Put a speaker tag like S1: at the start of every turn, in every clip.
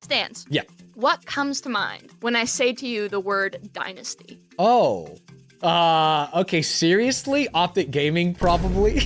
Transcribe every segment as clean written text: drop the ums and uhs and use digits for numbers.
S1: Stanz.
S2: Yeah.
S1: What comes to mind when I say to you the word dynasty?
S2: Oh. Okay, seriously? Optic Gaming, probably?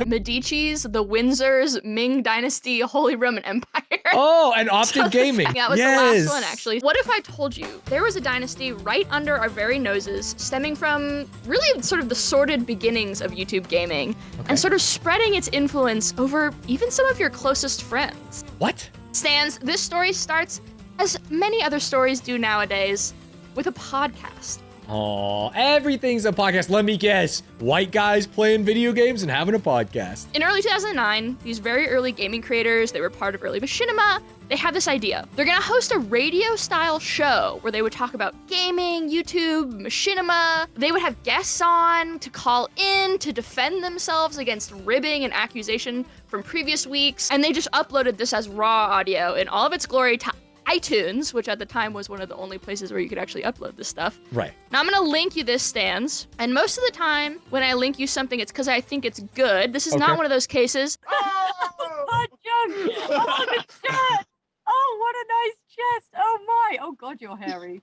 S1: Medici's, the Windsors, Ming Dynasty, Holy Roman Empire.
S2: Oh, and Optic Gaming.
S1: That was
S2: Yes.
S1: the last one, actually. What if I told you there was a dynasty right under our very noses, stemming from really sort of the sordid beginnings of YouTube gaming, and sort of spreading its influence over even some of your closest friends?
S2: What?
S1: Stanz, this story starts, as many other stories do nowadays, with a podcast.
S2: Oh, everything's a podcast. Let me guess. White guys playing video games and having a podcast.
S1: In early 2009, these very early gaming creators, they were part of early machinima, they had this idea. They're gonna host a radio-style show where they would talk about gaming, YouTube, machinima. They would have guests on to call in to defend themselves against ribbing and accusation from previous weeks. And they just uploaded this as raw audio in all of its glory to iTunes, which at the time was one of the only places where you could actually upload this stuff.
S2: Right.
S1: Now I'm gonna link you this, Stanz, and most of the time when I link you something, it's because I think it's good. This is not one of those cases.
S3: Oh, Jug! Oh, the chest! Oh, what a nice chest! Oh my! Oh God, you're hairy.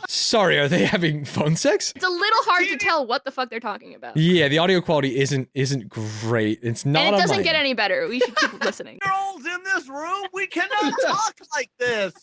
S2: Sorry, are they having phone sex?
S1: It's a little hard to tell what the fuck they're talking about.
S2: Yeah, the audio quality isn't great. It's not.
S1: And it
S2: on
S1: doesn't
S2: my
S1: get
S2: end.
S1: any better. We should keep listening.
S4: Girls in this room, we cannot talk like this.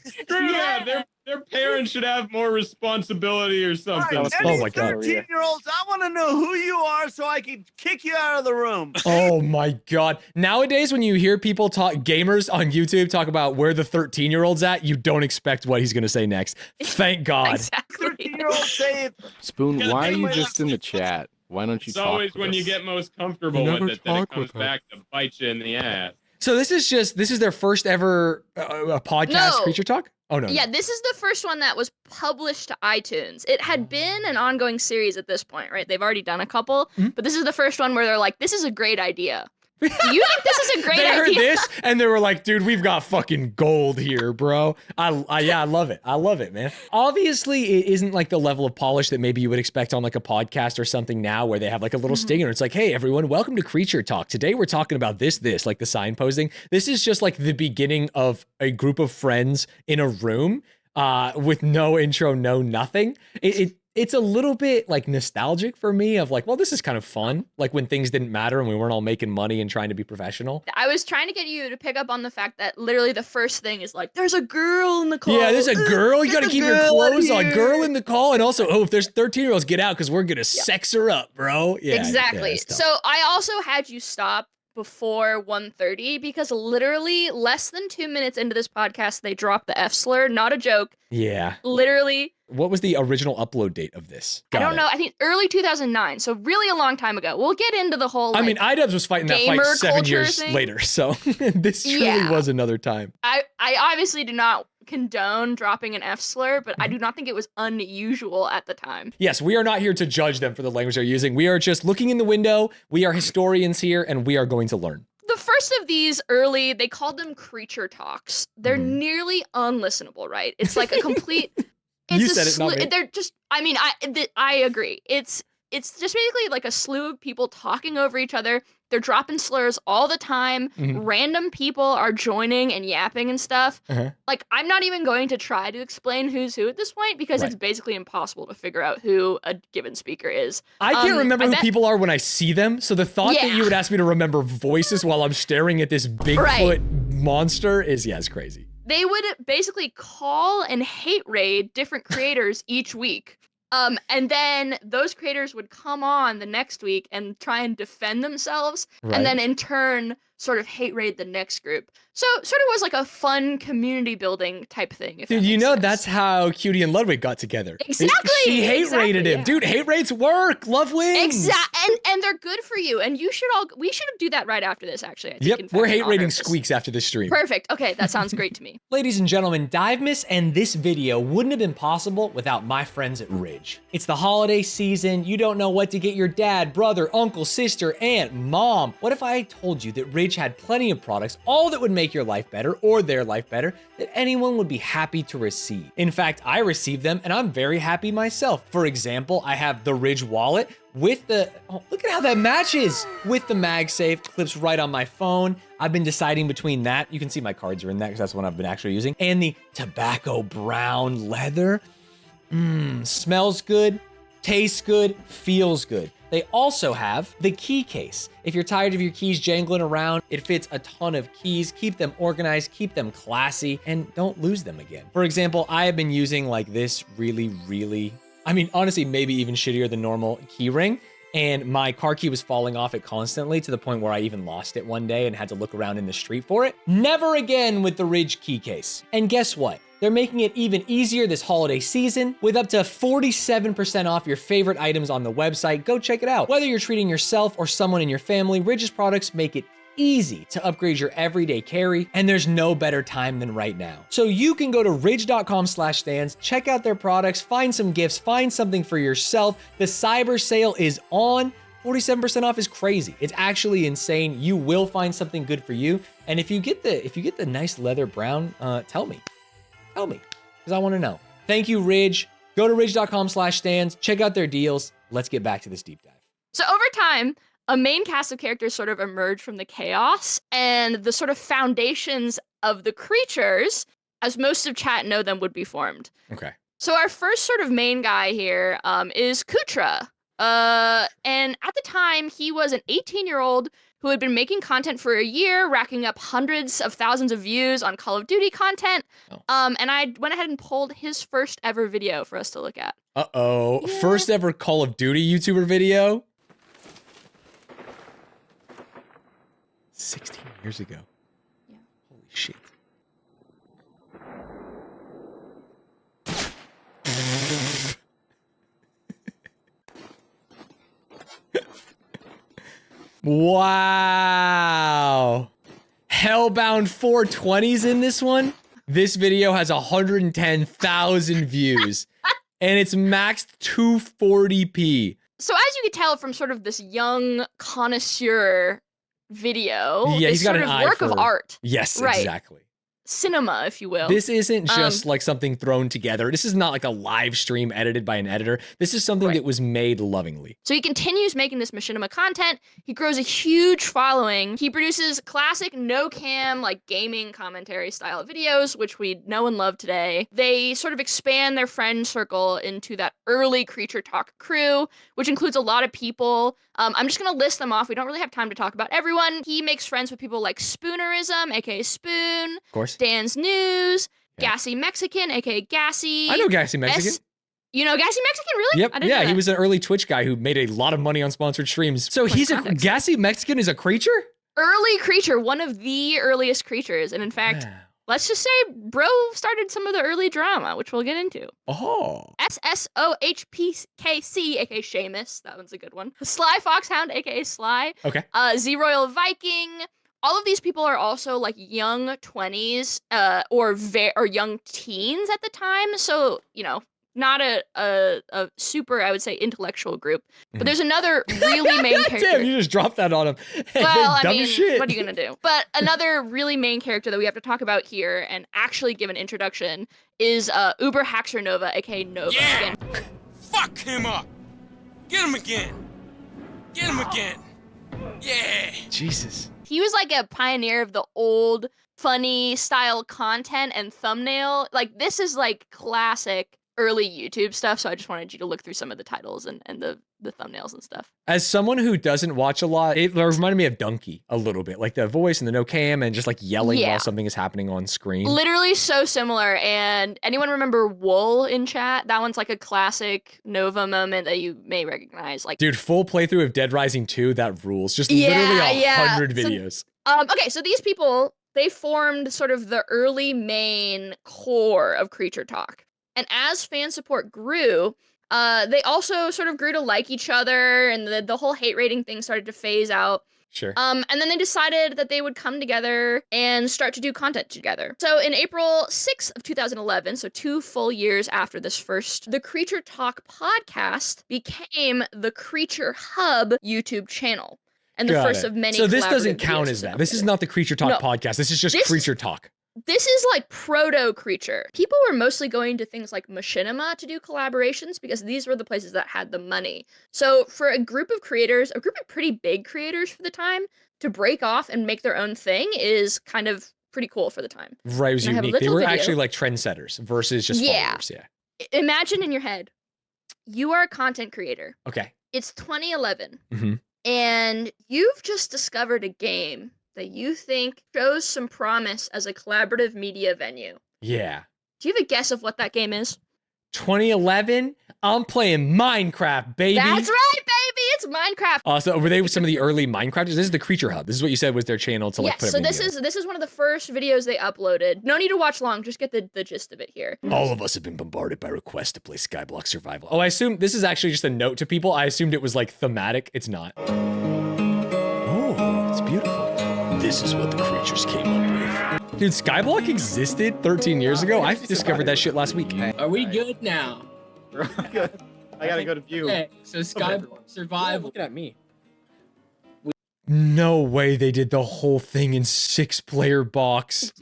S5: Screw that. Their parents should have more responsibility or something.
S4: Right,
S2: Oh my God.
S4: 13-year-olds, I want to know who you are so I can kick you out of the room.
S2: Oh my God. Nowadays, when you hear people talk, gamers on YouTube talk about where the 13-year-old's at, you don't expect what he's going to say next. Thank God.
S1: Exactly.
S4: 13-year-olds say it.
S6: Spoon,
S5: Yeah,
S6: why are you
S4: anyway,
S6: just in the chat? Why don't you
S5: It's
S6: talk
S5: always
S6: with
S5: when
S6: us?
S5: you get most comfortable
S6: You
S5: with
S6: never
S5: it that it
S6: talk
S5: comes
S6: with her.
S5: back to bite you in the ass.
S2: So this is their first ever podcast
S1: No.
S2: Creature Talk? Oh, no.
S1: Yeah, this is the first one that was published to iTunes. It had been an ongoing series at this point, right? They've already done a couple, but this is the first one where they're like, this is a great idea. Do you think this is a great
S2: They
S1: idea?
S2: heard this and they were like, dude, we've got fucking gold here, bro. I love it. I love it, man. Obviously, it isn't like the level of polish that maybe you would expect on like a podcast or something now where they have like a little stinger. It's like, hey, everyone, welcome to Creature Talk. Today we're talking about this, like the signposting. This is just like the beginning of a group of friends in a room with no intro, no nothing. It's a little bit like nostalgic for me of like, well, this is kind of fun. Like when things didn't matter and we weren't all making money and trying to be professional.
S1: I was trying to get you to pick up on the fact that literally the first thing is like, there's a girl in the call.
S2: Yeah, there's a girl. You got to
S1: There's a
S2: keep your
S1: girl
S2: clothes
S1: in
S2: on.
S1: here.
S2: Girl in the call. And also, if there's 13-year-olds, get out because we're going to sex her up, bro. Yeah,
S1: Exactly.
S2: yeah, it's tough.
S1: So I also had you stop before 1:30 because literally less than 2 minutes into this podcast, they dropped the F slur. Not a joke.
S2: Yeah.
S1: Literally.
S2: What was the original upload date of this?
S1: I
S2: Got
S1: don't
S2: it.
S1: know. I think early 2009. So really a long time ago. We'll get into the whole.
S2: I
S1: like,
S2: mean, iDubbbz was fighting that fight
S1: gamer
S2: 7
S1: culture
S2: years
S1: thing.
S2: later. So this truly
S1: Yeah.
S2: was another time.
S1: I obviously do not condone dropping an F slur, but I do not think it was unusual at the time.
S2: Yes, we are not here to judge them for the language they're using. We are just looking in the window. We are historians here and we are going to learn.
S1: The first of these early, they called them creature talks. They're nearly unlistenable, right? It's like a complete.
S2: You said it, not me.
S1: They're just. I mean, I agree. It's just basically like a slew of people talking over each other. They're dropping slurs all the time. Random people are joining and yapping and stuff. Like, I'm not even going to try to explain who's who at this point because it's basically impossible to figure out who a given speaker is.
S2: I can't remember
S1: I
S2: who
S1: bet-
S2: people are when I see them. So the thought that
S1: Yeah.
S2: you would ask me to remember voices while I'm staring at this Bigfoot monster is crazy.
S1: They would basically call and hate raid different creators each week. And then those creators would come on the next week and try and defend themselves.
S2: Right.
S1: And then in turn, sort of hate raid the next group. So sort of was like a fun community building type thing. If
S2: Dude,
S1: that
S2: you
S1: makes
S2: know
S1: sense.
S2: that's how Cutie and Ludwig got together.
S1: Exactly,
S2: She hate rated him.
S1: yeah.
S2: Dude, hate rates work. Love wins.
S1: And they're good for you. And we should do that right after this, actually. I think,
S2: Yep,
S1: in
S2: we're
S1: fact, in
S2: hate
S1: honor
S2: rating
S1: of this.
S2: squeaks after this stream.
S1: Perfect. Okay, that sounds great to me.
S2: Ladies and gentlemen, Dive Miss and this video wouldn't have been possible without my friends at Ridge. It's the holiday season. You don't know what to get your dad, brother, uncle, sister, aunt, mom. What if I told you that Ridge Ridge had plenty of products, all that would make your life better or their life better, that anyone would be happy to receive. In fact, I received them and I'm very happy myself. For example, I have the Ridge wallet with the, oh, look at how that matches with the MagSafe, clips right on my phone. I've been deciding between that, you can see my cards are in that because that's what I've been actually using, and the tobacco brown leather. Smells good, tastes good, feels good. They also have the key case. If you're tired of your keys jangling around, it fits a ton of keys. Keep them organized, keep them classy, and don't lose them again. For example, I have been using like this really, I mean, honestly, maybe even shittier than normal key ring. And my car key was falling off it constantly to the point where I even lost it one day and had to look around in the street for it. Never again with the Ridge key case. And guess what? They're making it even easier this holiday season with up to 47% off your favorite items on the website. Go check it out. Whether you're treating yourself or someone in your family, Ridge's products make it easy to upgrade your everyday carry, and there's no better time than right now. So you can go to ridge.com/Stanz, check out their products, find some gifts, find something for yourself. The cyber sale is on. 47% off is crazy. It's actually insane. You will find something good for you. And if you get the nice leather brown, tell me, because I want to know. Thank you, Ridge. Go to ridge.com/Stanz, check out their deals. Let's get back to this deep dive.
S1: So over time, a main cast of characters sort of emerged from the chaos, and the sort of foundations of the creatures, as most of chat know them, would be formed.
S2: Okay.
S1: So our first sort of main guy here is Kutra. And at the time, he was an 18-year-old who had been making content for a year, racking up hundreds of thousands of views on Call of Duty content. And I went ahead and pulled his first ever video for us to look at.
S2: Uh-oh.
S1: Yeah.
S2: First ever Call of Duty YouTuber video? 16 years ago.
S1: Yeah.
S2: Holy shit. Wow. Hellbound 420's in this one. This video has 110,000 views and it's maxed 240p.
S1: So as you can tell from sort of this young connoisseur video,
S2: Yeah,
S1: this
S2: he's got
S1: sort
S2: an
S1: of
S2: eye
S1: work of
S2: for-
S1: art,
S2: Yes,
S1: Right.
S2: exactly.
S1: cinema, if you will.
S2: This isn't just like something thrown together. This is not like a live stream edited by an editor. This is something
S1: Right.
S2: that was made lovingly.
S1: So he continues making this machinima content. He grows a huge following. He produces classic no-cam, like gaming commentary style videos, which we know and love today. They sort of expand their friend circle into that early Creature Talk crew, which includes a lot of people. I'm just gonna list them off. We don't really have time to talk about everyone. He makes friends with people like Spoonerism, aka Spoon,
S2: Of course.
S1: Stan's News,
S2: Yeah.
S1: Gassy Mexican, aka Gassy.
S2: I know Gassy Mexican.
S1: You know Gassy Mexican, really?
S2: Yep.
S1: I didn't
S2: Yeah,
S1: know
S2: he
S1: that.
S2: was an early Twitch guy who made a lot of money on sponsored streams. So
S1: Point
S2: he's a
S1: context.
S2: Gassy Mexican is a creature?
S1: Early creature, one of the earliest creatures. And in fact,
S2: Wow.
S1: let's just say bro started some of the early drama, which we'll get into.
S2: Oh.
S1: SSOHPKC, aka Seamus. That one's a good one. Sly Foxhound, aka Sly.
S2: Okay.
S1: Z-Royal Viking. All of these people are also like young 20s or young teens at the time. So, you know, not a super, I would say, intellectual group. But there's another really main character.
S2: Damn, you just dropped that on him.
S1: Well, I
S2: Dumb
S1: mean,
S2: shit.
S1: what are you gonna do? But another really main character that we have to talk about here and actually give an introduction is Uber Haxer Nova, aka Nova.
S7: Yeah.
S1: Again.
S7: Fuck him up. Get him again. Get him again. Yeah.
S2: Jesus.
S1: He was like a pioneer of the old funny style content and thumbnail. Like this is like classic early YouTube stuff, so I just wanted you to look through some of the titles and the thumbnails and stuff.
S2: As someone who doesn't watch a lot, it reminded me of Donkey a little bit. Like the voice and the no cam and just like yelling
S1: Yeah.
S2: while something is happening on screen.
S1: Literally so similar. And anyone remember Wool in chat? That one's like a classic Nova moment that you may recognize. Like,
S2: Dude, full playthrough of Dead Rising 2, that rules. Just
S1: Yeah,
S2: literally
S1: yeah.
S2: 100
S1: So-
S2: videos.
S1: okay, so these people, they formed sort of the early main core of Creature Talk. And as fan support grew, they also sort of grew to like each other, and the whole hate rating thing started to phase out.
S2: Sure.
S1: And then they decided that they would come together and start to do content together. So in April 6th of 2011, so 2 full years after this first, the Creature Talk podcast became the Creature Hub YouTube channel. and the
S2: Got
S1: first
S2: it.
S1: of many.
S2: So this
S1: collaborative
S2: doesn't count
S1: videos
S2: as
S1: to
S2: that. This is
S1: upload.
S2: not the Creature Talk
S1: No.
S2: podcast. This is just
S1: This is-
S2: Creature Talk.
S1: This is like proto Creature. People were mostly going to things like Machinima to do collaborations because these were the places that had the money. So for a group of creators, a group of pretty big creators for the time, to break off and make their own thing is kind of pretty cool for the time.
S2: Right, it was
S1: And I have a
S2: unique. They
S1: little
S2: were
S1: video.
S2: actually like trendsetters versus just
S1: Yeah.
S2: followers. Yeah.
S1: Imagine in your head, you are a content creator.
S2: Okay.
S1: It's 2011,
S2: Mhm.
S1: and you've just discovered a game that you think shows some promise as a collaborative media venue.
S2: Yeah.
S1: Do you have a guess of what that game is?
S2: 2011. I'm playing Minecraft, baby.
S1: That's right, baby! It's Minecraft!
S2: So were they some of the early Minecrafters? This is the Creature Hub. This is what you said was their channel to like
S1: Yes,
S2: put
S1: so
S2: up
S1: this
S2: videos.
S1: is one of the first videos they uploaded. No need to watch long, just get the gist of it here.
S2: All of us have been bombarded by requests to play Skyblock Survival. Oh, I assume this is actually just a note to people. I assumed it was like thematic. It's not. Oh, it's beautiful. This is what the creatures came up with. Dude, Skyblock existed 13 years ago. I discovered that shit last week.
S8: Are we good now?
S4: Good. I gotta go to view.
S8: Okay, so Skyblock Survival.
S6: Looking at me.
S2: No way they did the whole thing in 6-player box.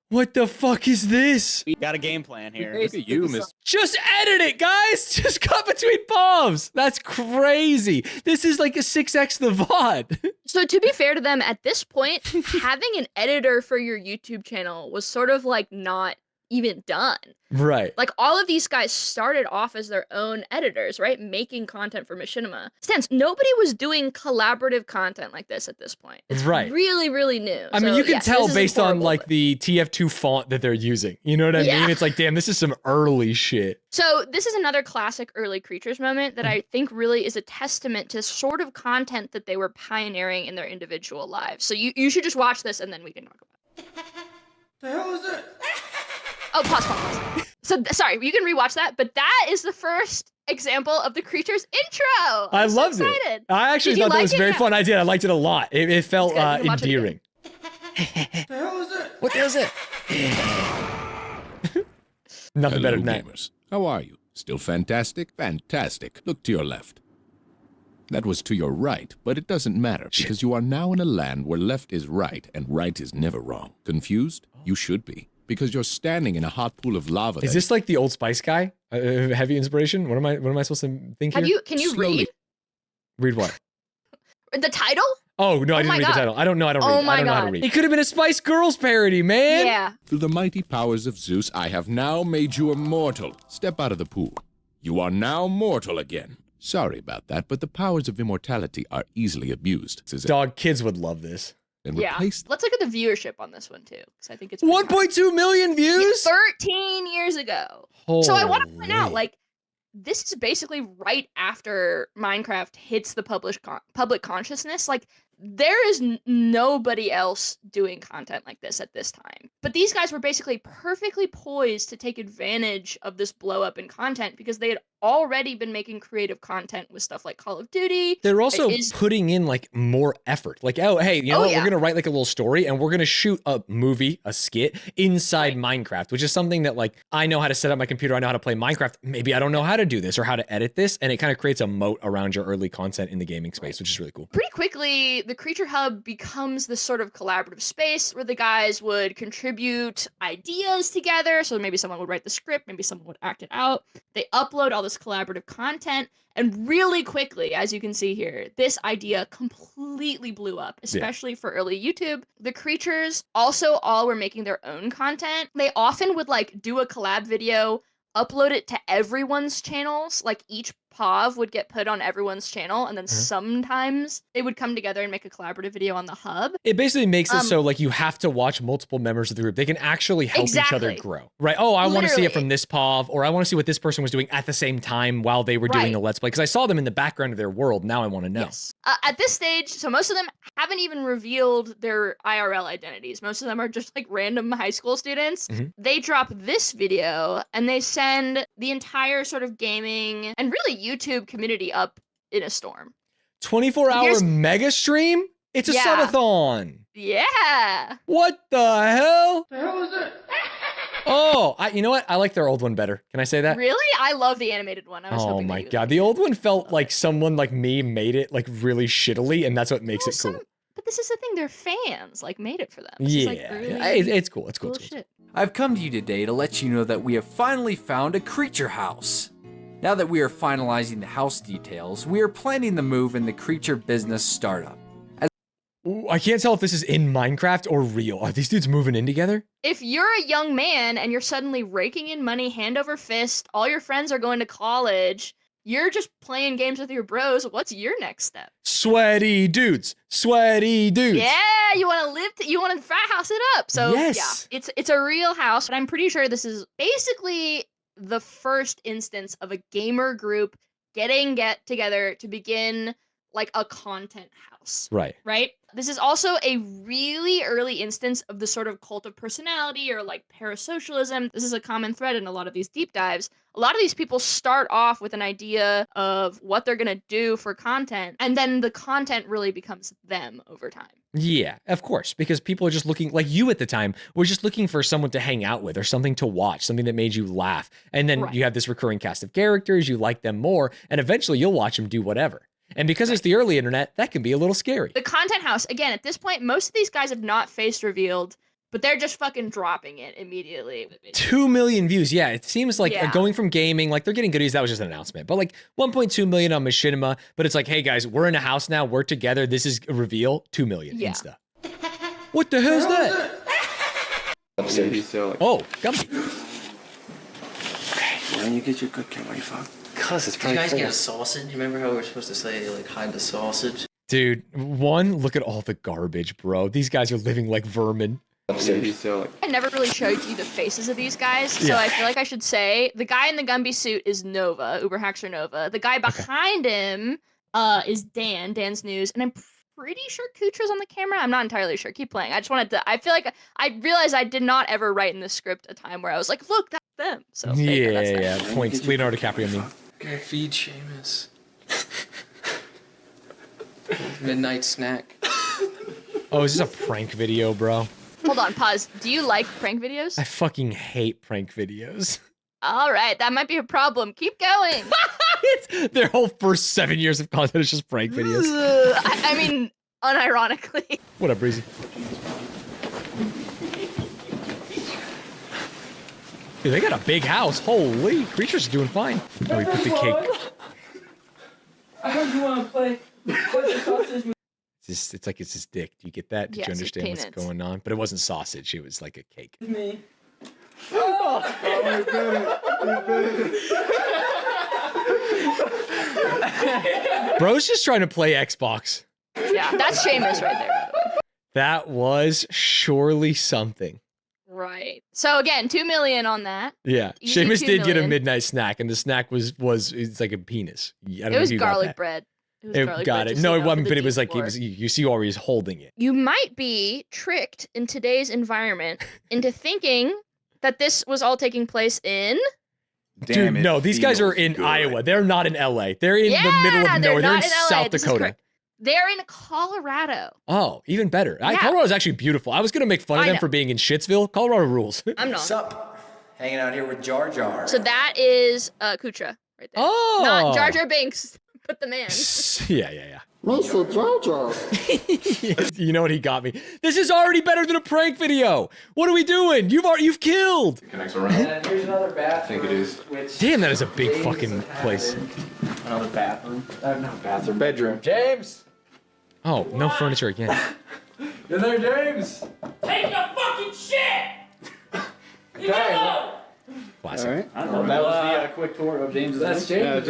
S2: What the fuck is this?
S4: We got a game plan here.
S6: Look at you, Miss.
S2: Just edit it, guys. Just cut between bombs. That's crazy. This is like a 6x the VOD.
S1: So to be fair to them, at this point, having an editor for your YouTube channel was sort of like not even done.
S2: Right.
S1: Like all of these guys started off as their own editors, right? Making content for Machinima. Stanz, nobody was doing collaborative content like this at this point. It's
S2: Right.
S1: really, really new.
S2: I mean,
S1: So,
S2: you can
S1: yes,
S2: tell
S1: this is
S2: based on
S1: horrible,
S2: like
S1: but-
S2: the TF2 font that they're using. You know what I
S1: Yeah.
S2: mean? It's like, damn, this is some early shit.
S1: So this is another classic early Creatures moment that I think really is a testament to sort of content that they were pioneering in their individual lives. So you should just watch this and then we can talk about it.
S7: The hell is it?
S1: Oh, pause. So sorry, you can rewatch that, but that is the first example of the Creatures intro.
S2: I
S1: I'm so
S2: loved it.
S1: excited.
S2: I actually
S1: Did you
S2: thought that
S1: like
S2: was
S1: it?
S2: very
S1: Yeah.
S2: fun. I did. I liked it a lot. It felt
S1: It's good. You can watch it
S2: endearing.
S7: The hell is it?
S2: What the hell is it? Nothing better than that.
S9: Gamers. How are you? Still fantastic? Fantastic. Look to your left. That was to your right, but it doesn't matter because you are now in a land where left is right and right is never wrong. Confused? You should be, because you're standing in a hot pool of lava.
S2: Is this like the Old Spice guy? Heavy inspiration? What am I supposed to think here?
S1: Can you
S9: Slowly.
S1: read
S2: Read what?
S1: the title?
S2: Oh, no, I
S1: Oh
S2: didn't
S1: my
S2: read
S1: God.
S2: the title. I don't know how to read.
S1: Oh
S2: I
S1: my
S2: don't know how to
S1: God.
S2: read. It could have been a Spice Girls parody, man.
S1: Yeah.
S9: Through the mighty powers of Zeus, I have now made you immortal. Step out of the pool. You are now mortal again. Sorry about that, but the powers of immortality are easily abused.
S2: Dog, kids would love this.
S9: And
S1: Yeah.
S9: replace
S1: Let's look at the viewership on this one too, because I think it's pretty high.
S2: 1.2 million views?
S1: 13 years ago. So I want to point out,
S2: Holy.
S1: like, this is basically right after Minecraft hits the public consciousness. Like, there is nobody else doing content like this at this time. But these guys were basically perfectly poised to take advantage of this blow up in content because they had already been making creative content with stuff like Call of Duty.
S2: They're also
S1: is-
S2: putting in like more effort. Like, oh, hey, you know
S1: Oh,
S2: what?
S1: yeah.
S2: We're gonna write like a little story and we're gonna shoot a movie, a skit inside Minecraft, which is something that like I know how to set up my computer. I know how to play Minecraft. Maybe I don't know how to do this or how to edit this, and it kind of creates a moat around your early content in the gaming space, which is really cool.
S1: Pretty quickly, the Creature Hub becomes this sort of collaborative space where the guys would contribute ideas together. So maybe someone would write the script, maybe someone would act it out. They upload all this collaborative content, and really quickly, as you can see here, this idea completely blew up, especially for early YouTube. The creatures also all were making their own content. They often would like do a collab video, upload it to everyone's channels. Like each POV would get put on everyone's channel, and then sometimes they would come together and make a collaborative video on the hub.
S2: It basically makes it so like you have to watch multiple members of the group. They can actually help each other
S1: Exactly.
S2: grow, right? Oh, I want to see it
S1: Literally.
S2: from this POV, or I want to see what this person was doing at the same time while they were doing
S1: Right.
S2: the Let's Play. Because I saw them in the background of their world. Now I want to know.
S1: Yes. At this stage, so most of them haven't even revealed their IRL identities. Most of them are just like random high school students.
S2: Mhm.
S1: They drop this video and they send the entire sort of gaming and really YouTube community up in a storm.
S2: 24-hour
S1: Here's-
S2: mega stream? It's a
S1: Yeah.
S2: subathon.
S1: Yeah.
S2: What the hell?
S7: The hell is it?
S2: Oh, you know what? I like their old one better. Can I say that?
S1: Really? I love the animated one. I was
S2: Oh
S1: hoping that
S2: my
S1: you would
S2: god,
S1: like
S2: the
S1: it.
S2: old one felt like someone like me made it like really shittily, and that's what makes it cool.
S1: But this is the thing, their fans like made it for them. This is, like,
S2: Yeah,
S1: early
S2: it's cool. It's cool.
S1: cool
S2: It's cool.
S1: shit.
S10: I've come to you today to let you know that we have finally found a creature house. Now that we are finalizing the house details, we are planning the move in the creature business startup.
S2: Ooh, I can't tell if this is in Minecraft or real. Are these dudes moving in together?
S1: If you're a young man and you're suddenly raking in money hand over fist, all your friends are going to college, you're just playing games with your bros, what's your next step?
S2: Sweaty dudes. Sweaty dudes.
S1: Yeah, you want to you want to frat house it up. So
S2: Yes.
S1: yeah, it's a real house, but I'm pretty sure this is basically the first instance of a gamer group get together to begin like a content house.
S2: Right.
S1: Right? This is also a really early instance of the sort of cult of personality or like parasocialism. This is a common thread in a lot of these deep dives. A lot of these people start off with an idea of what they're going to do for content, and then the content really becomes them over time.
S2: Yeah, of course, because people are just looking, like you at the time, were just looking for someone to hang out with or something to watch, something that made you laugh. And then
S1: Right.
S2: you have this recurring cast of characters, you like them more, and eventually you'll watch them do whatever. And because it's the early internet, that can be a little scary.
S1: The content house, again, at this point, most of these guys have not face revealed, but they're just fucking dropping it immediately.
S2: 2 million views. Yeah, it seems like
S1: Yeah.
S2: going from gaming, like they're getting goodies. That was just an announcement, but like 1.2 million on Machinima. But it's like, hey guys, we're in a house now. We're together. This is a reveal. 2 million
S1: Yeah.
S2: Insta. What the hell's that? Oh, Gumby.
S11: When you get your good camera, you fuck.
S12: Cuz it's probably. Did you guys get a sausage? You remember how we were supposed to say like hide the sausage?
S2: Dude, one, look at all the garbage, bro. These guys are living like vermin.
S1: I never really showed you the faces of these guys, so
S2: Yeah.
S1: I feel like I should say the guy in the Gumby suit is Nova, Uberhaxer Nova. The guy behind him is Dan's News, and I'm pretty sure Kutra's on the camera. I'm not entirely sure. Keep playing. I just wanted to. I feel like I realized I did not ever write in the script a time where I was like, look, that's them. So there you go, that's them.
S2: Yeah. Points. Leonardo DiCaprio. I mean,
S12: Gonna feed Seamus. Midnight snack.
S2: oh, is this a prank video, bro?
S1: Hold on, pause. Do you like prank videos?
S2: I fucking hate prank videos.
S1: All right, that might be a problem. Keep going.
S2: It's their whole first 7 years of content is just prank videos.
S1: I mean, unironically.
S2: What up, Breezy? Dude, they got a big house. Holy, creatures are doing fine. Oh, we put the cake.
S8: I heard you want to play sausage.
S2: It's like it's his dick. Do you get that? Did
S1: Yes,
S2: you
S1: it's
S2: understand what's
S1: peanuts.
S2: going on? But it wasn't sausage. It was like a cake.
S8: with me.
S2: Bro's just trying to play Xbox.
S1: Yeah, that's Seamus right there, by the way.
S2: That was surely something.
S1: Right. So again, 2 million on that.
S2: Yeah,
S1: Easy
S2: Seamus
S1: 2
S2: did get a
S1: million.
S2: midnight snack, and the snack was it's like a penis. I don't
S1: It
S2: know
S1: was
S2: if you got
S1: garlic
S2: that.
S1: bread. It was
S2: It
S1: garlic
S2: got
S1: bread,
S2: it.
S1: just
S2: No,
S1: so
S2: it
S1: you know,
S2: wasn't.
S1: for
S2: But
S1: the
S2: it was like
S1: decor.
S2: you see where he's holding it.
S1: You might be tricked in today's environment into thinking that this was all taking place in.
S2: Dude, no, these guys are in Iowa. They're not in LA. They're in the middle of nowhere. They're in
S1: LA.
S2: South
S1: This is
S2: Dakota.
S1: correct. They're in Colorado.
S2: Oh, even better.
S1: Yeah.
S2: Colorado's actually beautiful. I was gonna make fun of
S1: I
S2: them
S1: know.
S2: for being in Shitsville. Colorado rules.
S1: I'm not.
S11: Sup? Hanging out here with Jar Jar.
S1: So that is Kutra right there.
S2: Oh.
S1: Not Jar Jar Binks, but the man.
S2: Yeah.
S11: Mr. Jar Jar.
S2: You know what he got me? This is already better than a prank video. What are we doing? You've killed.
S12: Connects around.
S11: And here's another bathroom.
S12: I think it is.
S11: Which
S2: Damn, that is a big fucking place.
S11: Another bathroom. No, bathroom. Bedroom. James.
S2: Oh, no furniture again.
S11: You there, James?
S8: Take your fucking shit!
S11: Okay.
S2: Classic.
S11: I don't know. That was the quick tour of James's room. That's James'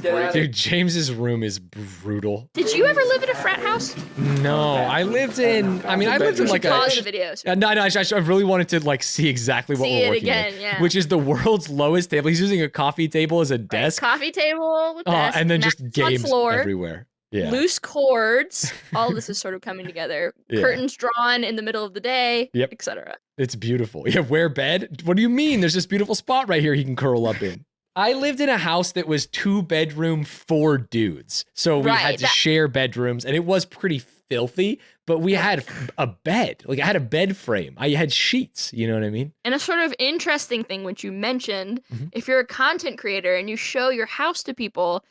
S11: room.
S2: Dude, James's room is brutal.
S1: Did you ever live in a frat house?
S2: No, I lived in. I lived in like a.
S1: Pause the videos.
S2: No, I really wanted to like see exactly what
S1: See
S2: we're
S1: it
S2: working
S1: again,
S2: with,
S1: yeah.
S2: which is the world's lowest table. He's using a coffee table as a desk,
S1: Coffee table with desk,
S2: and then just
S1: mats on
S2: games
S1: floor,
S2: everywhere. Yeah.
S1: loose cords. All of this is sort of coming together.
S2: Yeah.
S1: Curtains drawn in the middle of the day,
S2: Yep.
S1: etc.
S2: It's beautiful. Yeah, where bed? What do you mean? There's this beautiful spot right here he can curl up in. I lived in a house that was 2-bedroom, 4 dudes. So we had
S1: Right,
S2: to share bedrooms, and it was pretty filthy, but we had a bed. Like I had a bed frame. I had sheets. You know what I mean?
S1: And a sort of interesting thing, which you mentioned,
S2: Mhm.
S1: if you're a content creator and you show your house to people,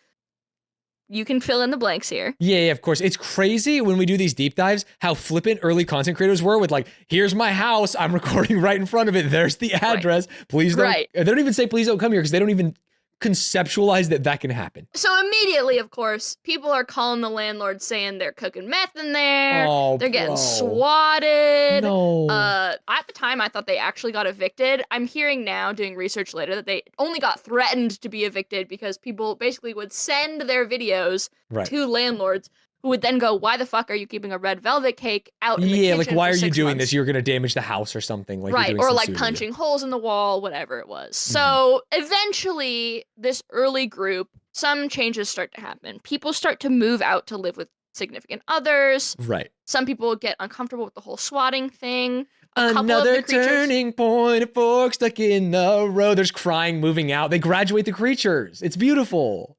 S1: you can fill in the blanks here.
S2: Yeah, of course. It's crazy when we do these deep dives how flippant early content creators were with like, here's my house. I'm recording right in front of it. There's the address. Please don't.
S1: Right.
S2: They don't even say, please don't come here because they don't even conceptualize that can happen.
S1: So immediately, of course, people are calling the landlord saying they're cooking meth in there.
S2: Oh,
S1: They're getting
S2: bro.
S1: swatted.
S2: No.
S1: At the time, I thought they actually got evicted. I'm hearing now, doing research later, that they only got threatened to be evicted because people basically would send their videos
S2: Right.
S1: to landlords who would then go, why the fuck are you keeping a red velvet cake out in the
S2: Yeah,
S1: kitchen
S2: like why
S1: for
S2: are you
S1: 6
S2: doing
S1: months?
S2: this? You're gonna damage the house or something. Like
S1: Right,
S2: you're doing
S1: or
S2: some
S1: like
S2: pseudo-
S1: punching holes in the wall, whatever it was. So eventually, this early group, some changes start to happen. People start to move out to live with significant others.
S2: Right.
S1: Some people get uncomfortable with the whole swatting thing. A couple of
S2: Another
S1: the creatures-
S2: turning point, a fork stuck in the road. There's crying, moving out. They graduate the creatures. It's beautiful.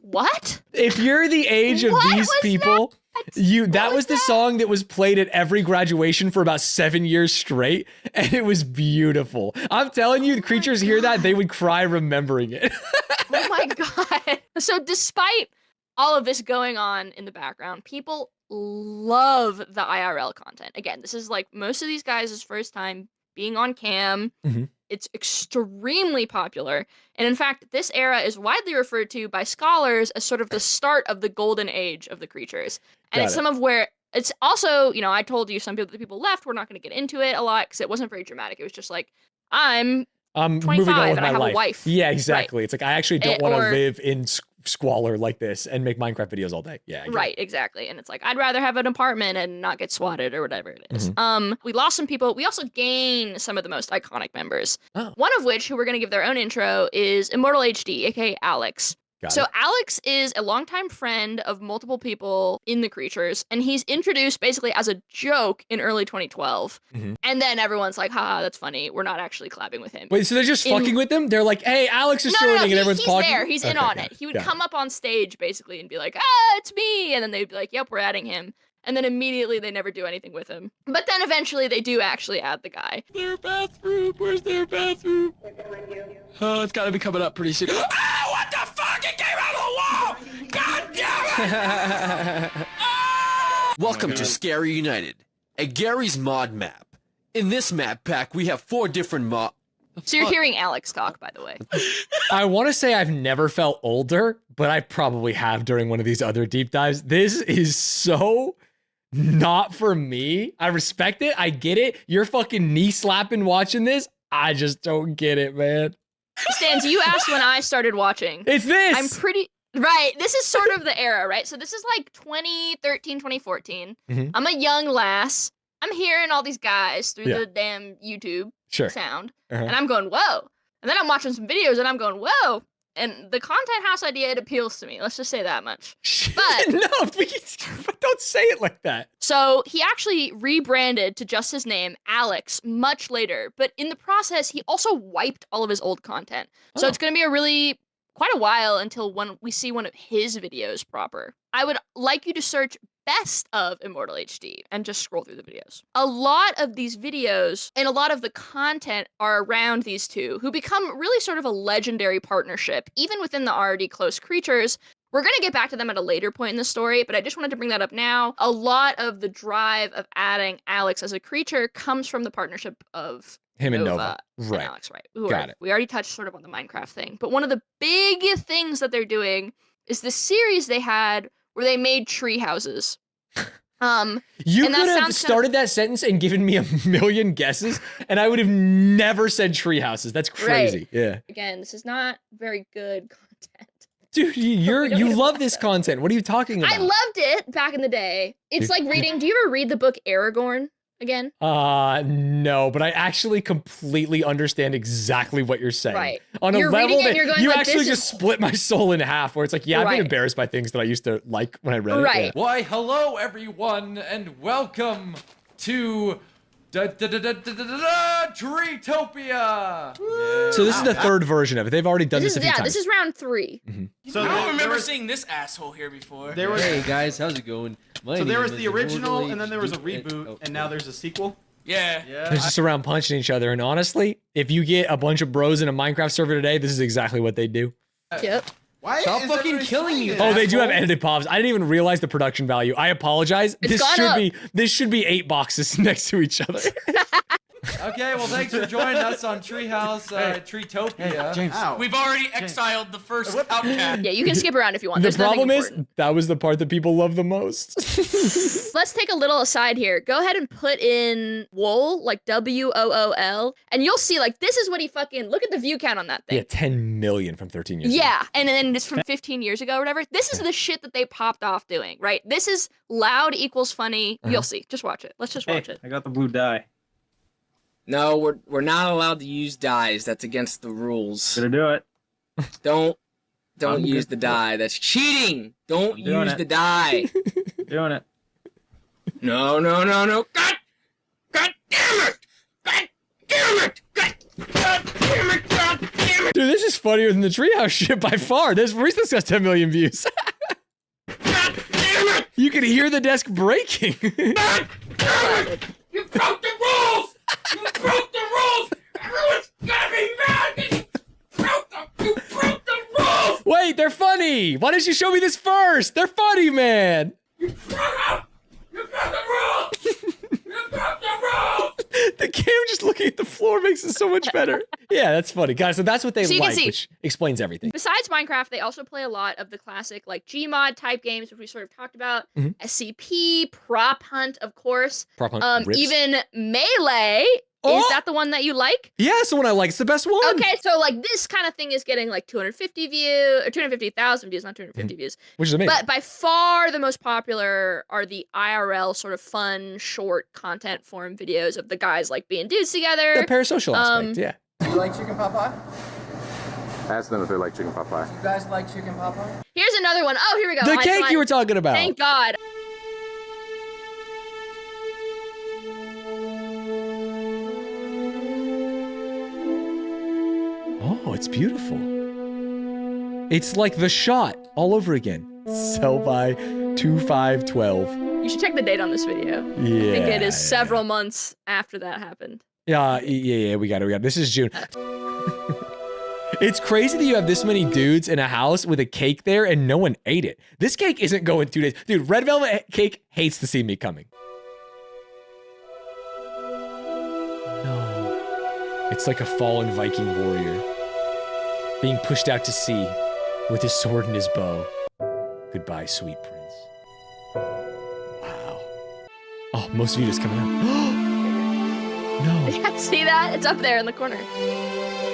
S1: What?
S2: If you're the age of
S1: What
S2: these
S1: was
S2: people, that was the
S1: that?
S2: song that was played at every graduation for about 7 years straight, and it was beautiful. I'm telling you, the creatures hear that, they would cry remembering it.
S1: Oh my god. So despite all of this going on in the background, people love the IRL content. Again, this is like most of these guys' first time being on cam.
S2: Mhm.
S1: It's extremely popular. And in fact, this era is widely referred to by scholars as sort of the start of the golden age of the creatures. And
S2: Got
S1: it's
S2: it.
S1: some of where it's also, I told you some people, the people left, we're not going to get into it a lot because it wasn't very dramatic. It was just like, I'm
S2: I'm
S1: 25
S2: moving on with
S1: and I
S2: my
S1: have a
S2: life.
S1: wife.
S2: Yeah, exactly. It's like I actually don't
S1: Eh,
S2: want to
S1: or-
S2: live in squalor like this and make Minecraft videos all day. Yeah, I get it.
S1: Right, exactly. And it's like, I'd rather have an apartment and not get swatted or whatever it is.
S2: Mm-hmm.
S1: We lost some people. We also gained some of the most iconic members.
S2: Oh.
S1: One of which, who we're going to give their own intro, is Immortal HD, aka Alex.
S2: Got
S1: So
S2: it.
S1: Alex is a longtime friend of multiple people in the creatures, and he's introduced basically as a joke in early 2012.
S2: Mhm.
S1: And then everyone's like, haha, that's funny. We're not actually collabing with him.
S2: Wait, so they're just fucking with them? They're like, hey, Alex is joining, and everyone's
S1: he's
S2: talking?
S1: there. He's in
S2: Okay,
S1: on
S2: got
S1: it. He would
S2: got
S1: come up on stage basically and be like, ah, it's me. And then they'd be like, yep, we're adding him. And then immediately they never do anything with him. But then eventually they do actually add the guy.
S8: Their bathroom. Where's their bathroom? Oh, it's got to be coming up pretty soon. Ah, what the fuck? It came out of the wall! God damn it! Welcome to Scary United, a Gary's mod map. In this map pack, we have 4 different mod.
S1: So you're hearing Alex talk, by the way.
S2: I want to say I've never felt older, but I probably have during one of these other deep dives. This is so not for me. I respect it. I get it. You're fucking knee slapping watching this. I just don't get it, man.
S1: Stanz, you asked when I started watching.
S2: It's this.
S1: I'm pretty... Right, this is sort of the era, right? So this is like 2013, 2014.
S2: Mhm.
S1: I'm a young lass. I'm hearing all these guys through
S2: Yeah.
S1: the damn YouTube
S2: Sure.
S1: sound.
S2: Uh-huh.
S1: And I'm going, whoa. And then I'm watching some videos and I'm going, whoa. And the content house idea, it appeals to me. Let's just say that much. But
S2: no, don't say it like that.
S1: so he actually rebranded to just his name, Alex, much later. But in the process, he also wiped all of his old content. So
S2: Oh.
S1: it's going to be quite a while until when we see one of his videos proper. I would like you to search best of Immortal HD and just scroll through the videos. A lot of these videos and a lot of the content are around these two, who become really sort of a legendary partnership, even within the already close creatures. We're going to get back to them at a later point in the story, but I just wanted to bring that up now. A lot of the drive of adding Alex as a creature comes from the partnership of
S2: Him and
S1: Nova
S2: Nova.
S1: and
S2: Right.
S1: Alex, right?
S2: Got it.
S1: We already touched sort of on the Minecraft thing, but one of the big things that they're doing is the series they had where they made tree houses.
S2: You
S1: and that
S2: could have
S1: sounds
S2: started that sentence and given me a million guesses, and I would have never said tree houses. That's crazy.
S1: Right.
S2: Yeah.
S1: Again, this is not very good content.
S2: Dude,
S1: We don't
S2: you
S1: need to
S2: love
S1: watch
S2: this
S1: that.
S2: content. What are you talking about?
S1: I loved it back in the day. It's like reading. Do you ever read the book Aragorn again?
S2: No, but I actually completely understand exactly what you're saying.
S1: Right.
S2: On
S1: You're
S2: a level
S1: reading it
S2: that
S1: and you're going
S2: you
S1: like,
S2: actually
S1: this
S2: just
S1: is-
S2: split my soul in half, where it's like, yeah, I've
S1: Right.
S2: been embarrassed by things that I used to like when I read it.
S1: Right.
S2: Yeah.
S10: Why, hello everyone, and welcome to Treetopia!
S2: So this is the third version of it. They've already done this a few times.
S1: This is round 3.
S7: So I don't remember seeing this asshole here before.
S11: Hey guys, how's it going?
S4: So there was the original, and then there was a reboot, and now there's a sequel.
S7: Yeah.
S2: They're just around punching each other. And honestly, if you get a bunch of bros in a Minecraft server today, this is exactly what they do.
S1: Yep.
S11: Stop fucking killing me.
S2: Oh, they do have edited pops. I didn't even realize the production value. I apologize.
S1: It's gone up.
S2: This should be 8 boxes next to each other.
S10: Okay, well, thanks for joining us on Treehouse Treetopia.
S11: James.
S7: We've already exiled the first outcast.
S1: Yeah, you can skip around if you want.
S2: The
S1: There's nothing
S2: problem is
S1: important.
S2: that was the part that people love the most.
S1: Let's take a little aside here. Go ahead and put in wool, like WOOL, and you'll see, like, this is what he fucking, look at the view count on that thing.
S2: Yeah, 10 million from 13 years ago.
S1: Yeah, and then it's from 15 years ago or whatever. This is the shit that they popped off doing, right? This is loud equals funny. You'll see. Just watch it. Let's just watch it.
S11: I got the blue dye.
S13: No, we're not allowed to use dyes. That's against the rules.
S11: Gonna do it.
S13: Don't use the dye. That's cheating. Don't use the dye.
S11: Doing it.
S13: No. God damn it! God damn it! God damn it!
S2: Dude, this is funnier than the treehouse shit by far. This recently has 10 million views.
S13: God damn it!
S2: You can hear the desk breaking.
S13: God damn it! You broke the rules! You broke the rules! Everyone's gonna be mad! You broke the rules!
S2: Wait, they're funny. Why didn't you show me this first? They're funny, man.
S13: You broke the rules! You broke the rules!
S2: The cam just looking at the floor makes it so much better. Yeah, that's funny. Guys, so that's what they
S1: So you can
S2: like,
S1: see.
S2: which explains everything.
S1: Besides Minecraft, they also play a lot of the classic, like, Gmod type games, which we sort of talked about. SCP, Prop Hunt, of course.
S2: Prop Hunt rips.
S1: Even Melee.
S2: Oh!
S1: Is that the one that you like?
S2: Yeah, it's the one I like. It's the best one.
S1: Okay, so, like, this kind of thing is getting, like, 250 views, or 250,000 views, not 250 views.
S2: Which is amazing.
S1: But by far the most popular are the IRL sort of fun, short content form videos of the guys, like, being dudes together.
S2: The parasocial aspect, yeah.
S10: Do you like chicken pot pie?
S6: Ask them if they like chicken pot pie.
S10: Do you guys like chicken pot pie?
S1: Here's another one. Oh, here we go.
S2: The
S1: My-
S2: cake
S1: my-
S2: you were talking about.
S1: Thank God.
S2: Oh, it's beautiful. It's like The Shot all over again. Sell by 2512.
S1: You should check the date on this video.
S2: Yeah.
S1: I think it is several months after that happened.
S2: Yeah, we got it. This is June. It's crazy that you have this many dudes in a house with a cake there and no one ate it. This cake isn't going 2 days. Dude, Red Velvet Cake hates to see me coming. No. It's like a fallen Viking warrior being pushed out to sea with his sword and his bow. Goodbye, sweet prince. Wow. Oh, most videos coming up. No.
S1: Yeah, see that? It's up there in the corner.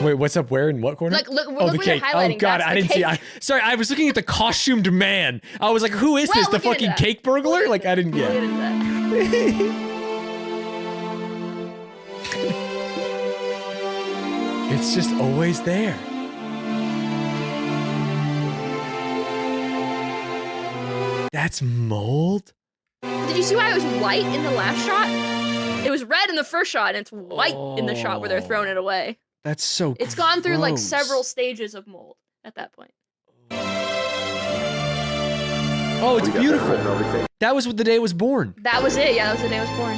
S2: Wait, what's up where? In what corner?
S1: Look,
S2: oh,
S1: look
S2: the
S1: where they're
S2: cake. Oh,
S1: highlighting.
S2: God,
S1: That's
S2: I
S1: the
S2: didn't see.
S1: cake.
S2: Sorry, I was looking at the costumed man. I was like, who is
S1: Well,
S2: this? The
S1: we'll get into
S2: fucking
S1: that.
S2: cake burglar? Like, I didn't
S1: We'll
S2: get
S1: get into that.
S2: It's just always there. That's mold?
S1: Did you see why it was white in the last shot? It was red in the first shot, and it's white in the shot where they're throwing it away.
S2: That's so
S1: It's gone through like
S2: gross.
S1: several stages of mold at that point.
S2: Oh, it's beautiful. That was what the day it was born.
S1: That was it. Yeah, that was the day it was born.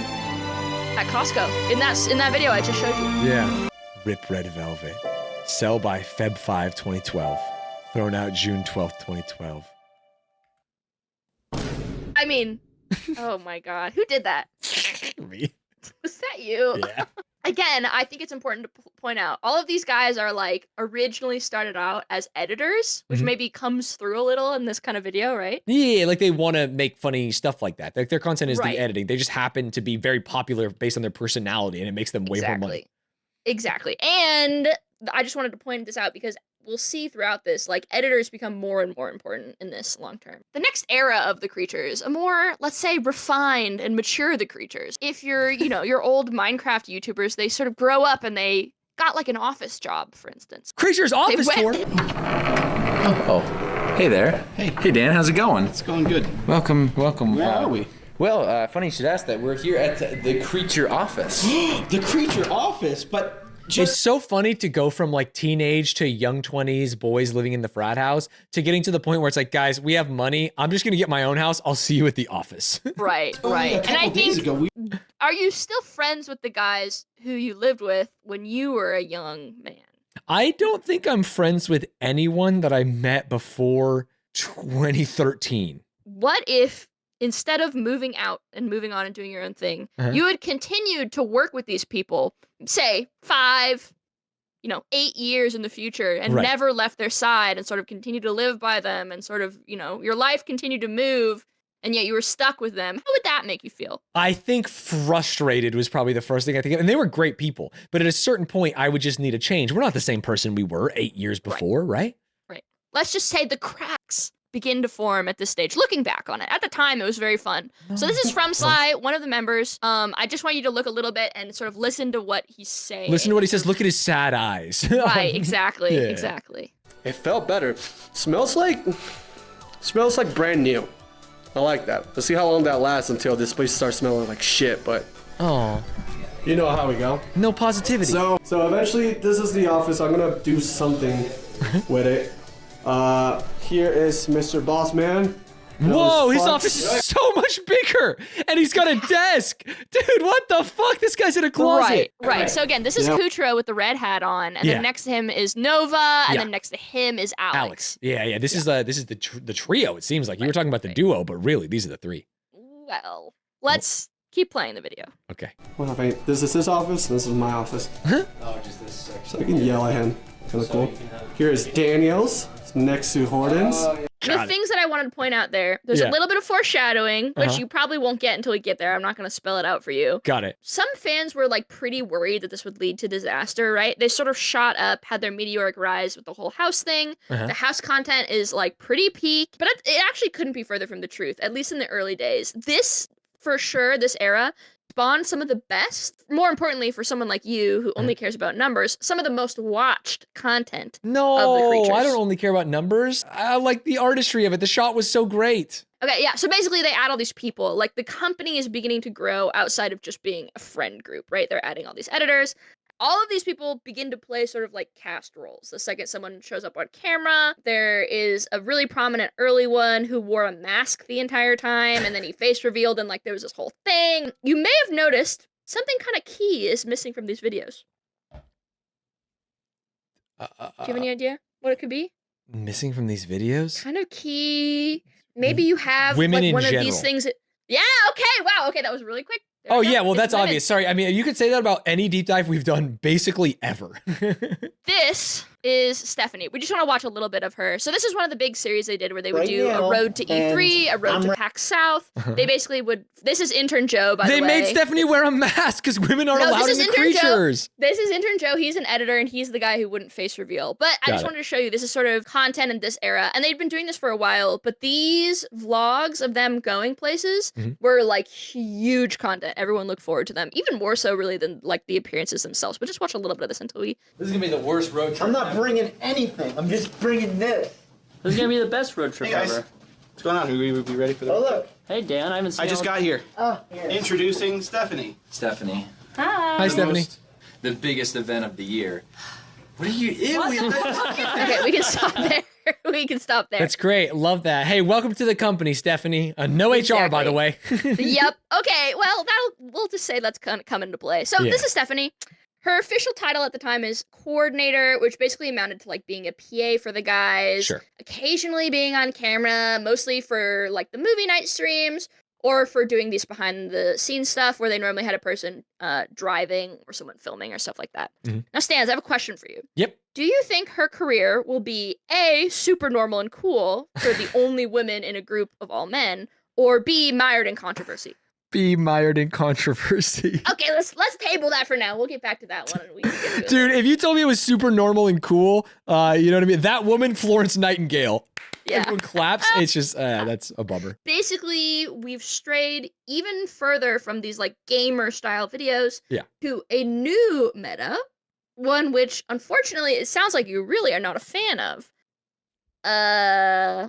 S1: At Costco. In that video I just showed you.
S2: Yeah. Rip Red Velvet. Sell by Feb 5, 2012. Thrown out June 12th, 2012.
S1: I mean, oh my God, who did that?
S2: Me.
S1: Was that you?
S2: Yeah.
S1: Again, I think it's important to point out all of these guys are like originally started out as editors, which maybe comes through a little in this kind of video, right?
S2: Yeah, like they want to make funny stuff like that. Like their content is
S1: Right.
S2: the editing. They just happen to be very popular based on their personality, and it makes them way more money.
S1: Exactly. And I just wanted to point this out because we'll see throughout this, like, editors become more and more important in this long term. The next era of the creatures, a more, let's say, refined and mature the creatures. If you're, you know, your old Minecraft YouTubers, they sort of grow up and they got like an office job, for instance.
S2: Creatures office tour.
S11: Oh, hey there. Hey Dan, how's it going? It's going good. Welcome.
S6: Where are we?
S11: Well, funny you should ask that. We're here at the creature office.
S8: The creature office, but
S2: It's so funny to go from like teenage to young 20s boys living in the frat house to getting to the point where it's like, guys, we have money. I'm just going to get my own house. I'll see you at the office.
S1: Right, right. And I think, are you still friends with the guys who you lived with when you were a young man?
S2: I don't think I'm friends with anyone that I met before 2013.
S1: What if instead of moving out and moving on and doing your own thing, you had continued to work with these people, say 5, 8 years in the future and never left their side and sort of continued to live by them and sort of, your life continued to move and yet you were stuck with them. How would that make you feel?
S2: I think frustrated was probably the first thing I think of. And they were great people. But at a certain point, I would just need a change. We're not the same person we were 8 years before, right?
S1: Right. Let's just say the cracks begin to form at this stage. Looking back on it, at the time, it was very fun. So this is from Sly, one of the members. I just want you to look a little bit and sort of listen to what he's saying.
S2: Listen to what he says. Look at his sad eyes.
S1: Right, exactly,
S2: Yeah.
S1: exactly.
S14: It felt better. Smells like brand new. I like that. Let's see how long that lasts until this place starts smelling like shit, but
S2: Oh.
S14: you know how we go.
S2: No positivity.
S14: So eventually this is the office. I'm gonna do something with it. Here is Mr. Bossman.
S2: Whoa, his office is so much bigger, and he's got a desk. Dude, what the fuck? This guy's in a closet.
S1: Right. So again, this is Kutro with the red hat on, and then next to him is Nova, and then next to him is Alex.
S2: Yeah. This is the trio. It seems like you were talking about the duo, but really these are the three.
S1: Well, let's keep playing the video.
S2: Okay.
S14: Well, wait, this is his office. This is my office.
S11: Oh, just this section.
S14: So I can yell at him. Kind of cool. Here is Daniel's next to Horton's.
S1: The things that I wanted to point out there's a little bit of foreshadowing, which you probably won't get until we get there. I'm not going to spell it out for you.
S2: Got it.
S1: Some fans were like pretty worried that this would lead to disaster, right? They sort of shot up, had their meteoric rise with the whole house thing. The house content is like pretty peak, but it actually couldn't be further from the truth, at least in the early days. This, for sure, this era spawned some of the best, more importantly for someone like you who only cares about numbers, some of the most watched content of the creatures.
S2: I don't only care about numbers. I like the artistry of it. The shot was so great.
S1: Okay, yeah, so basically they add all these people. Like, the company is beginning to grow outside of just being a friend group, right? They're adding all these editors. All of these people begin to play sort of like cast roles. The second someone shows up on camera, there is a really prominent early one who wore a mask the entire time, and then he face revealed, and like there was this whole thing. You may have noticed something kind of key is missing from these videos. Do you have any idea what it could be?
S2: Missing from these videos?
S1: Kind of key. Maybe you have
S2: Women
S1: like
S2: in
S1: one of
S2: general.
S1: these things. Yeah, okay, wow, okay, that was really quick. There
S2: Oh
S1: we go.
S2: yeah, well
S1: It's
S2: that's
S1: women.
S2: obvious. Sorry, I mean you could say that about any deep dive we've done basically ever.
S1: This is Stephanie. We just want to watch a little bit of her. So this is one of the big series they did where they would
S15: Right
S1: do
S15: now,
S1: a road to E3, a road
S15: I'm
S1: to PAX South. They basically would. This is intern Joe, by
S2: They
S1: the way.
S2: made Stephanie wear a mask because women aren't
S1: No,
S2: allowed
S1: this
S2: in
S1: is
S2: the
S1: intern
S2: creatures.
S1: Joe. This is intern Joe. He's an editor, and he's the guy who wouldn't face reveal. But I
S2: Got
S1: just
S2: it.
S1: wanted to show you this is sort of content in this era, and they'd been doing this for a while. But these vlogs of them going places were like huge content. Everyone looked forward to them, even more so really than like the appearances themselves. But just watch a little bit of this until we.
S11: This is gonna be the worst road trip.
S15: I'm not bringing anything. I'm just bringing this.
S11: This is gonna be the best road trip
S15: Hey, guys.
S11: ever.
S15: What's going on? Are we ready for that? Oh, look.
S11: Hey Dan, I haven't seen.
S15: I just got here.
S11: Oh,
S15: Introducing Stephanie.
S11: Stephanie.
S1: Hi.
S2: Stephanie.
S11: The biggest event of the year. What are you? Ew,
S1: Okay, we can stop there. We can stop there.
S2: That's great. Love that. Hey, welcome to the company, Stephanie. No HR, by the way.
S1: Yep. Okay. Well, we'll just say that's kind of come into play. So this is Stephanie. Her official title at the time is coordinator, which basically amounted to like being a PA for the guys.
S2: Sure.
S1: Occasionally being on camera, mostly for like the movie night streams or for doing these behind the scenes stuff where they normally had a person driving or someone filming or stuff like that. Now, Stanz, I have a question for you.
S2: Yep.
S1: Do you think her career will be A, super normal and cool for the only women in a group of all men, or B, mired in controversy?
S2: Be mired in controversy.
S1: Okay, let's table that for now. We'll get back to that one. And we can get to it.
S2: Dude, if you told me it was super normal and cool, you know what I mean? That woman, Florence Nightingale.
S1: Yeah.
S2: Everyone claps. It's just, that's a bummer.
S1: Basically, we've strayed even further from these like gamer style videos to a new meta, one which unfortunately it sounds like you really are not a fan of.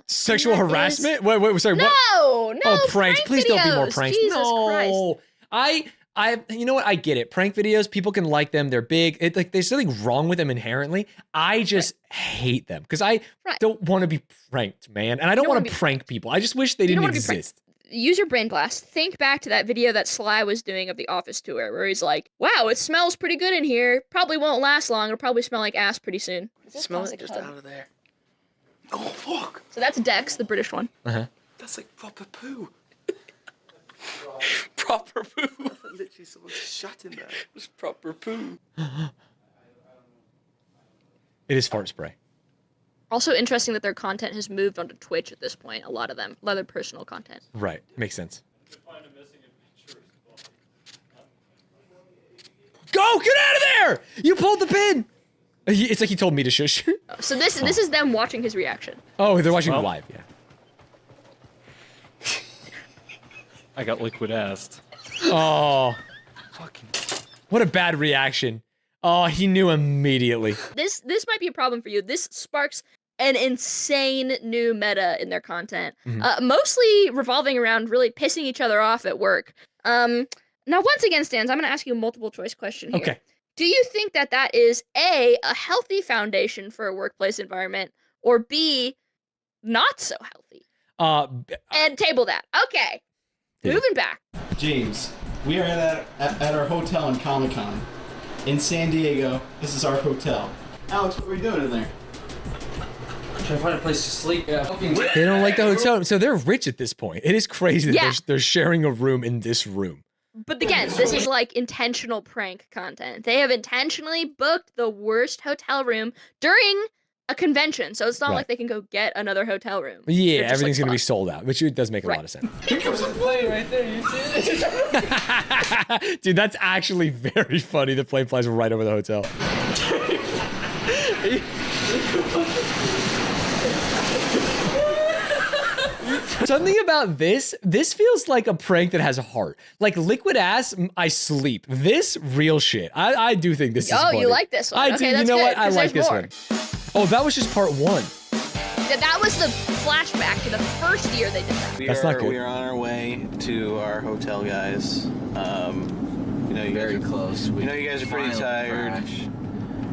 S2: Sexual harassment? Wait, sorry.
S1: No,
S2: what?
S1: no.
S2: Oh, pranks. Please don't be more
S1: videos.
S2: pranks.
S1: Jesus
S2: no.
S1: Christ.
S2: You know what? I get it. Prank videos, people can like them. They're big. There's something wrong with them inherently. I just hate them because I don't want to be pranked, man. And I don't want to prank people. I just wish they didn't exist.
S1: Use your brain blast. Think back to that video that Sly was doing of the office tour where he's like, wow, it smells pretty good in here. Probably won't last long. It'll probably smell like ass pretty soon.
S12: Smell it just out of there.
S15: Oh, fuck.
S1: So that's Dex, the British one.
S2: Uh-huh.
S15: That's like proper poo.
S12: Proper poo.
S15: Literally someone shot in there.
S12: It's proper poo.
S2: It is fart spray.
S1: Also interesting that their content has moved onto Twitch at this point. A lot of them, a lot of their personal content.
S2: Right, makes sense. Go, get out of there! You pulled the pin. It's like he told me to shush.
S1: So this is them watching his reaction.
S2: Oh, they're watching live, yeah.
S16: I got liquid assed.
S2: Oh. Fucking. What a bad reaction. Oh, he knew immediately.
S1: This might be a problem for you. This sparks an insane new meta in their content. Mostly revolving around really pissing each other off at work. Now, once again, Stanz, I'm going to ask you a multiple choice question here.
S2: Okay.
S1: Do you think that that is A, a healthy foundation for a workplace environment, or B, not so healthy? And table that. Okay.
S2: Yeah.
S1: Moving back.
S15: James, we are at our hotel in Comic-Con in San Diego. This is our hotel. Alex, what are you doing in there?
S11: Trying to find a place to sleep. Yeah.
S2: They don't like the hotel, so they're rich at this point. It is crazy that they're sharing a room in this room.
S1: But again, this is like intentional prank content. They have intentionally booked the worst hotel room during a convention, so it's not like they can go get another hotel room.
S2: Yeah,
S1: They're just,
S2: everything's
S1: like,
S2: gonna be sold out, which does make a lot of sense.
S11: Here comes a plane right there. You see it?
S2: Dude, that's actually very funny. The plane flies right over the hotel. Something about this feels like a prank that has a heart. Like liquid ass, I sleep. This real shit. I do think this is funny.
S1: You like this one.
S2: I
S1: Okay,
S2: do. You
S1: that's
S2: know
S1: good,
S2: what? I
S1: 'cause
S2: like
S1: there's
S2: this
S1: more.
S2: one. Oh, that was just part one.
S1: That was the flashback to the first year they did that.
S2: That's not good.
S15: We are on our way to our hotel, guys. You know, you
S11: Very
S15: guys are,
S11: close.
S15: You know, you guys are pretty
S11: Finally
S15: tired.
S11: crash.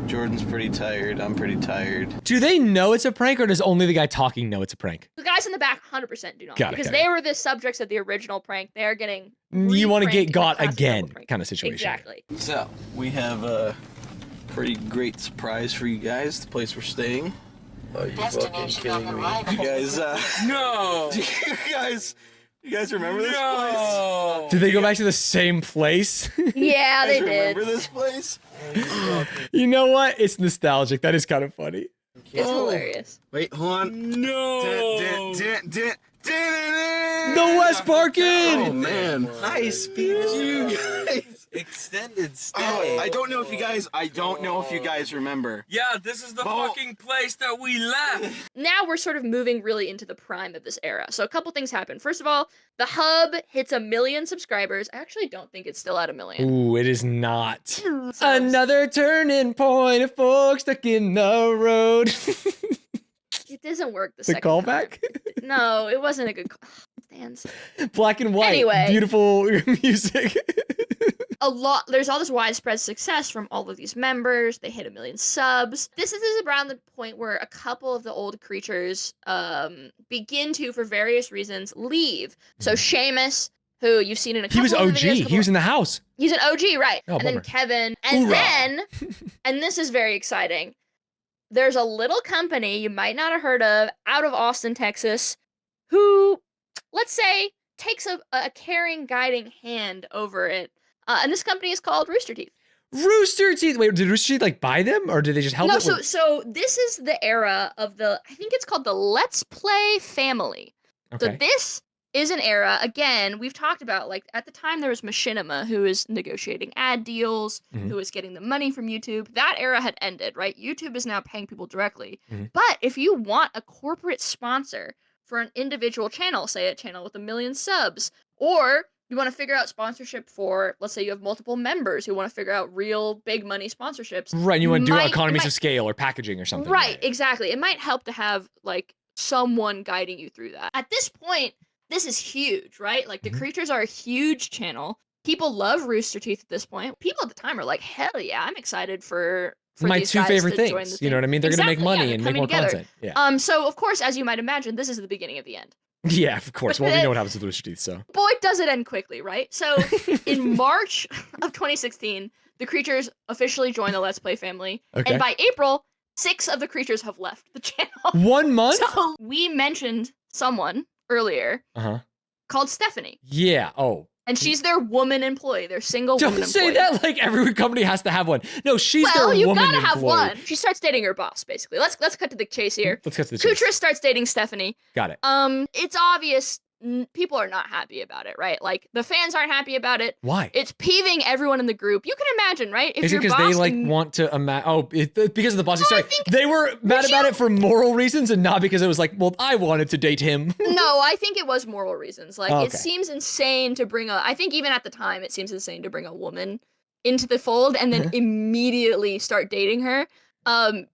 S15: Jordan's pretty tired. I'm pretty tired.
S2: Do they know it's a prank, or does only the guy talking know it's a prank?
S1: The guys in the back 100% do not.
S2: Got it,
S1: because
S2: got
S1: they were the subjects of the original prank. They're getting
S2: You want to get
S1: re-pranked
S2: got
S1: like
S2: again,
S1: classic
S2: kind of situation.
S1: Exactly.
S15: So, we have a pretty great surprise for you guys, the place we're staying. Are you fucking kidding me? You guys,
S7: No!
S15: you guys remember this place?
S2: Did they go back to the same place?
S1: Yeah, they
S15: You guys
S1: did.
S15: remember this place?
S2: You know what? It's nostalgic. That is kind of funny.
S1: It's hilarious.
S15: Wait, hold on.
S7: No!
S2: The West Park Inn!
S15: Oh man.
S11: Hi, Speed.
S15: You guys.
S11: Extended stay.
S15: Oh, I don't know if you guys remember.
S7: Yeah, this is the fucking place that we left.
S1: Now we're sort of moving really into the prime of this era. So a couple things happen. First of all, the hub hits 1 million subscribers. I actually don't think it's still at 1 million.
S2: Ooh, it is not. Another turning point, a fork stuck in the road.
S1: It doesn't work the
S2: The
S1: second
S2: callback?
S1: time. No, it wasn't a good Stanz.
S2: Black and white.
S1: Anyway.
S2: Beautiful music.
S1: There's all this widespread success from all of these members. They hit 1 million subs. This is around the point where a couple of the old creatures begin to, for various reasons, leave. So Seamus, who you've seen in a couple
S2: He was
S1: of the
S2: OG.
S1: videos,
S2: He was in the house.
S1: He's an OG, right?
S2: Oh,
S1: and then
S2: bummer.
S1: Kevin, and
S2: Hoorah.
S1: then, and this is very exciting. There's a little company you might not have heard of out of Austin, Texas, who, let's say, takes a caring, guiding hand over it. And this company is called Roosterteeth.
S2: Roosterteeth. Wait, did Roosterteeth like buy them, or did they just help
S1: No,
S2: it?
S1: so this is the era of the, I think it's called the Let's Play family. So
S2: Okay.
S1: this is an era, again, we've talked about, like, at the time there was Machinima, who is negotiating ad deals,
S2: Mhm.
S1: who is getting the money from YouTube. That era had ended, right? YouTube is now paying people directly.
S2: Mhm.
S1: But if you want a corporate sponsor for an individual channel, say a channel with 1 million subs, or You want to figure out sponsorship for, let's say you have multiple members who want to figure out real big money sponsorships.
S2: Right, you want to do economies of scale or packaging or something.
S1: Right, exactly. It might help to have like someone guiding you through that. At this point, this is huge, right? Like the creatures are a huge channel. People love Roosterteeth at this point. People at the time are like, hell yeah, I'm excited for
S2: my
S1: these
S2: two
S1: guys
S2: favorite
S1: to join
S2: things.
S1: the
S2: You know what I mean? They're going to make money
S1: they're
S2: and make
S1: coming
S2: more
S1: together.
S2: content. Yeah.
S1: So of course, as you might imagine, this is the beginning of the end.
S2: Yeah, of course. Well, we know what happens with Roosterteeth, so.
S1: Boy, does it end quickly, right? So in March of 2016, the creatures officially joined the Let's Play family.
S2: Okay.
S1: And by April, 6 of the creatures have left the channel.
S2: 1 month?
S1: So we mentioned someone earlier called Stephanie.
S2: Yeah. Oh.
S1: And she's their woman employee, their single woman
S2: Don't say
S1: employee.
S2: that like every company has to have one. No, she's their
S1: you
S2: woman
S1: gotta have
S2: employee.
S1: one. She starts dating her boss, basically. Let's cut to the chase here.
S2: Let's cut to the chase.
S1: Kutra starts dating Stephanie.
S2: Got it.
S1: It's obvious people are not happy about it, right? Like the fans aren't happy about it.
S2: Why?
S1: It's peeving everyone in the group. You can imagine, right? If
S2: Is it
S1: your
S2: because
S1: boss
S2: they like want to because of the bossy? Sorry, they were mad about it for moral reasons and not because it was like, well, I wanted to date him.
S1: No, I think it was moral reasons. Like
S2: Okay.
S1: it seems insane to bring I think even at the time it seems insane to bring a woman into the fold and then immediately start dating her.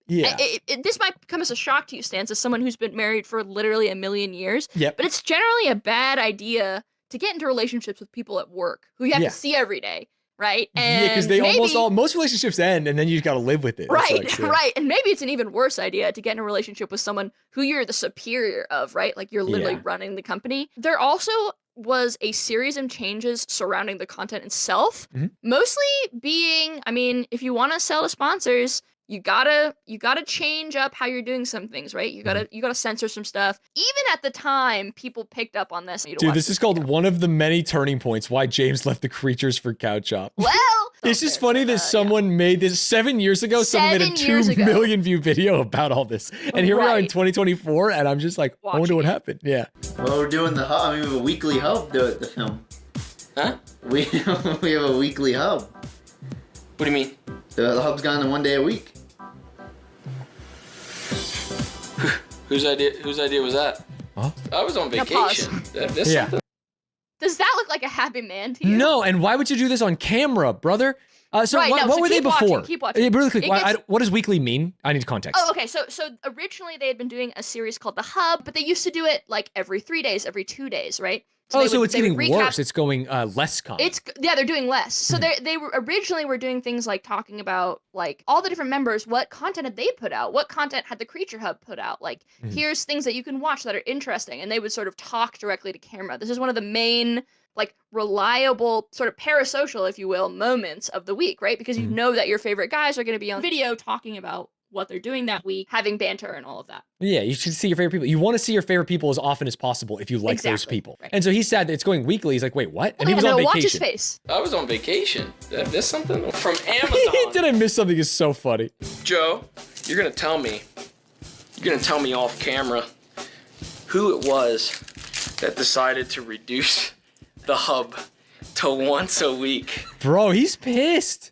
S2: Yeah.
S1: This might come as a shock to you, Stanz, as someone who's been married for literally a million years.
S2: Yep.
S1: But it's generally a bad idea to get into relationships with people at work who you have
S2: Yeah.
S1: to see every day, right?
S2: Yeah, because
S1: And
S2: they
S1: maybe-
S2: most relationships end and then you just got to live with it. It's
S1: Right,
S2: like, yeah.
S1: right. And maybe it's an even worse idea to get in a relationship with someone who you're the superior of, right? Like you're literally
S2: Yeah.
S1: running the company. There also was a series of changes surrounding the content itself, mostly being, I mean, if you want to sell to sponsors, you gotta change up how you're doing some things, right? You gotta censor some stuff. Even at the time, people picked up on this.
S2: Dude, this is called one of the many turning points why James left the creatures for Cow Chop.
S1: Well,
S2: it's just funny that someone made this 7 years ago. Someone made a 2 million view video about all this, and here we are in 2024, and I'm just like, I wonder what happened. Yeah.
S17: Well, we're doing the hub. I mean, we have a weekly hub to film.
S12: Huh?
S17: We have a weekly hub.
S12: What do you mean?
S17: The hub's gone in 1 day a week.
S12: Whose idea was that?
S2: Huh?
S12: I was on
S1: Now pause.
S12: vacation. That's
S2: Yeah.
S12: something.
S1: Does that look like a happy man to you?
S2: No, and why would you do this on camera, brother? So
S1: Right,
S2: what,
S1: no,
S2: what
S1: so
S2: were they
S1: keep watching,
S2: before?
S1: keep watching.
S2: Really quick,
S1: It
S2: why-
S1: gets-
S2: what does weekly mean? I need context.
S1: Oh, okay. So originally they had been doing a series called The Hub, but they used to do it like every 3 days, every 2 days, right?
S2: So
S1: they would
S2: it's getting
S1: recap-
S2: worse. It's going less common.
S1: They're doing less. So they were originally were doing things like talking about like all the different members, what content had they put out, what content had the Creature Hub put out. Like here's things that you can watch that are interesting, and they would sort of talk directly to camera. This is one of the main like reliable sort of parasocial, if you will, moments of the week, right? Because you know that your favorite guys are going to be on video talking about what they're doing that week, having banter and all of that.
S2: Yeah, you should see your favorite people. You want to see your favorite people as often as possible if you like those
S1: Exactly,
S2: people. And so he said that it's going weekly. He's like, wait, what? And he
S1: Yeah,
S2: was
S1: no,
S2: on
S1: watch his
S2: vacation.
S1: face.
S12: I was on vacation. Did I miss something? From Amazon.
S2: Did I miss something? Is so funny.
S12: Joe, you're gonna tell me off camera who it was that decided to reduce the hub to once a week.
S2: Bro, he's pissed.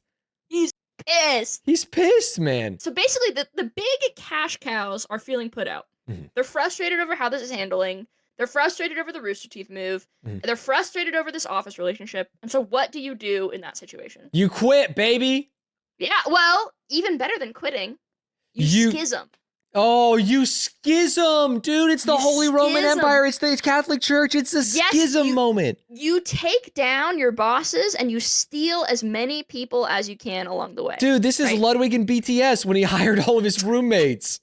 S1: Pissed.
S2: He's pissed, man.
S1: So basically, the big cash cows are feeling put out. They're frustrated over how this is handling. They're frustrated over the Roosterteeth move. They're frustrated over this office relationship. And so what do you do in that situation?
S2: You quit, baby.
S1: Yeah, well, even better than quitting, you schism.
S2: Oh, you schism, dude. It's the Holy Roman
S1: schism.
S2: Empire. It's the Catholic Church. It's a schism moment.
S1: You take down your bosses and you steal as many people as you can along the way.
S2: Dude, this is
S1: right?
S2: Ludwig in BTS when he hired all of his roommates.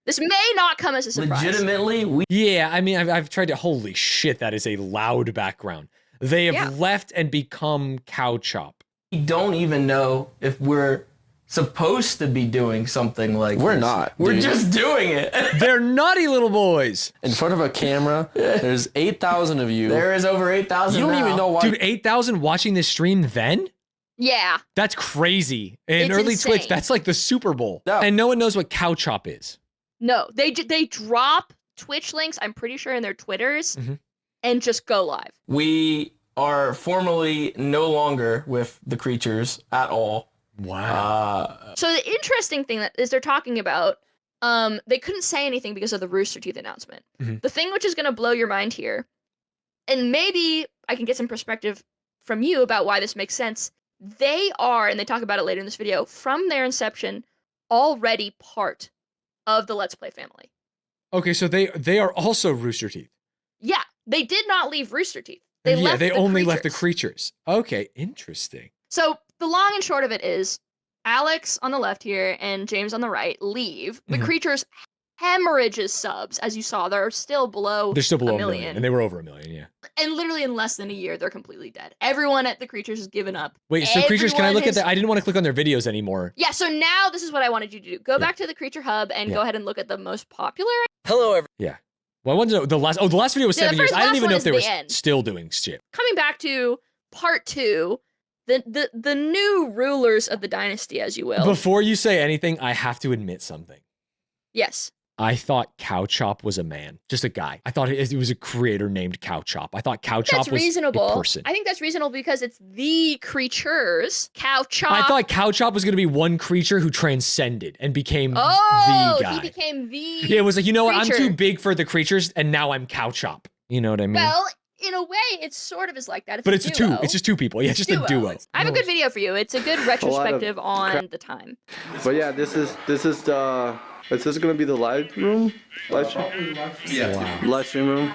S1: This may not come as a surprise.
S2: Yeah, I mean, I've tried to. Holy shit, that is a loud background. They have left and become Cow Chop.
S11: We don't even know if we're supposed to be doing something like
S8: We're
S11: this.
S8: not,
S11: We're
S8: dude.
S11: just doing it.
S2: They're naughty little boys.
S8: In front of a camera, there's 8,000 of you.
S11: There is over 8,000
S8: You don't even know why.
S2: Dude, 8,000 watching this stream then?
S1: Yeah.
S2: That's crazy. In
S1: It's
S2: early
S1: insane.
S2: Twitch, that's like the Super Bowl. And no one knows what Cow Chop is.
S1: No, they drop Twitch links, I'm pretty sure, in their Twitters and just go live.
S11: We are formally no longer with the creatures at all.
S2: Wow.
S1: So the interesting thing that is they're talking about, they couldn't say anything because of the Rooster Teeth announcement. The thing which is going to blow your mind here and maybe I can get some perspective from you about why this makes sense. They are, and they talk about it later in this video, from their inception, already part of the Let's Play family.
S2: Okay, so they are also Rooster Teeth.
S1: Yeah, they did not leave Rooster Teeth. They left
S2: they
S1: the
S2: only
S1: creatures.
S2: left the creatures. Okay, interesting.
S1: So the long and short of it is, Alex on the left here and James on the right leave. The creatures hemorrhages subs, as you saw. They're still below.
S2: They're still below
S1: a million,
S2: and they were over 1 million. Yeah.
S1: And literally in less than a year, they're completely dead. Everyone at the creatures has given up.
S2: Wait, so creatures? Can I look
S1: Everyone
S2: at that? I didn't want to click on their videos anymore.
S1: Yeah. So now this is what I wanted you to do. Go back to the creature hub and go ahead and look at the most popular.
S2: Hello, everyone. Yeah. Well, I wanted to know the last. Oh, the last video was 7 years. I didn't even know if they were still doing shit.
S1: Coming back to part 2, the new rulers of the dynasty, as you will.
S2: Before you say anything, I have to admit something.
S1: Yes.
S2: I thought Cow Chop was a man, just a guy. I thought it was a creator named Cow Chop. I thought Cow Chop was
S1: reasonable.
S2: a person.
S1: I think that's reasonable because it's the creatures. Cow Chop.
S2: I thought Cow Chop was going to be one creature who transcended and became the guy.
S1: He became the
S2: Yeah, it was like, you know what? I'm
S1: creature.
S2: too big for the creatures, and now I'm Cow Chop. You know what I mean?
S1: Well, in a way, it sort of is like that.
S2: But it's just two people. Yeah, it's just a duo.
S1: I have a good video for you. It's a good retrospective on the time.
S14: But yeah, this is the. Is this gonna be the live room? Live stream?
S2: Yeah. Wow.
S14: Live stream room.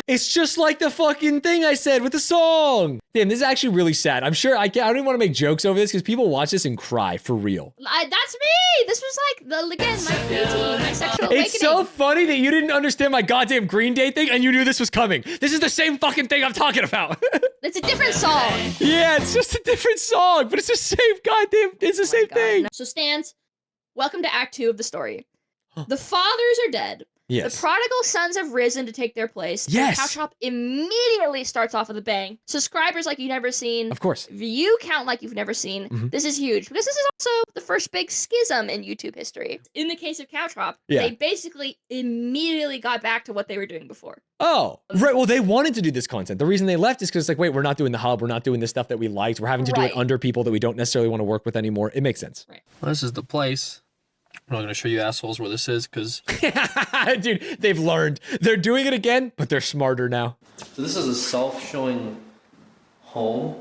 S2: It's just like the fucking thing I said with the song. Damn, this is actually really sad. I'm sure I don't even want to make jokes over this because people watch this and cry for real.
S1: That's me. This was like my preteen, my sexual awakening.
S2: It's so funny that you didn't understand my goddamn Green Day thing and you knew this was coming. This is the same fucking thing I'm talking about.
S1: It's a different song.
S2: Yeah, it's just a different song, but it's the same goddamn. It's the same thing.
S1: So Stanz, welcome to Act 2 of the story. The fathers are dead.
S2: Yes.
S1: The prodigal sons have risen to take their place.
S2: Yes.
S1: And Cow Chop immediately starts off with a bang. Subscribers like you've never seen.
S2: Of course.
S1: View count like you've never seen. This is huge because this is also the first big schism in YouTube history. In the case of Cow Chop, they basically immediately got back to what they were doing before.
S2: Oh, right. Well, they wanted to do this content. The reason they left is because it's like, wait, we're not doing the hub. We're not doing the stuff that we liked. We're having to do it under people that we don't necessarily want to work with anymore. It makes sense.
S1: Right.
S16: Well, this is the place. I'm not going to show you assholes where this is because...
S2: Dude, they've learned. They're doing it again, but they're smarter now.
S14: So this is a self-showing home?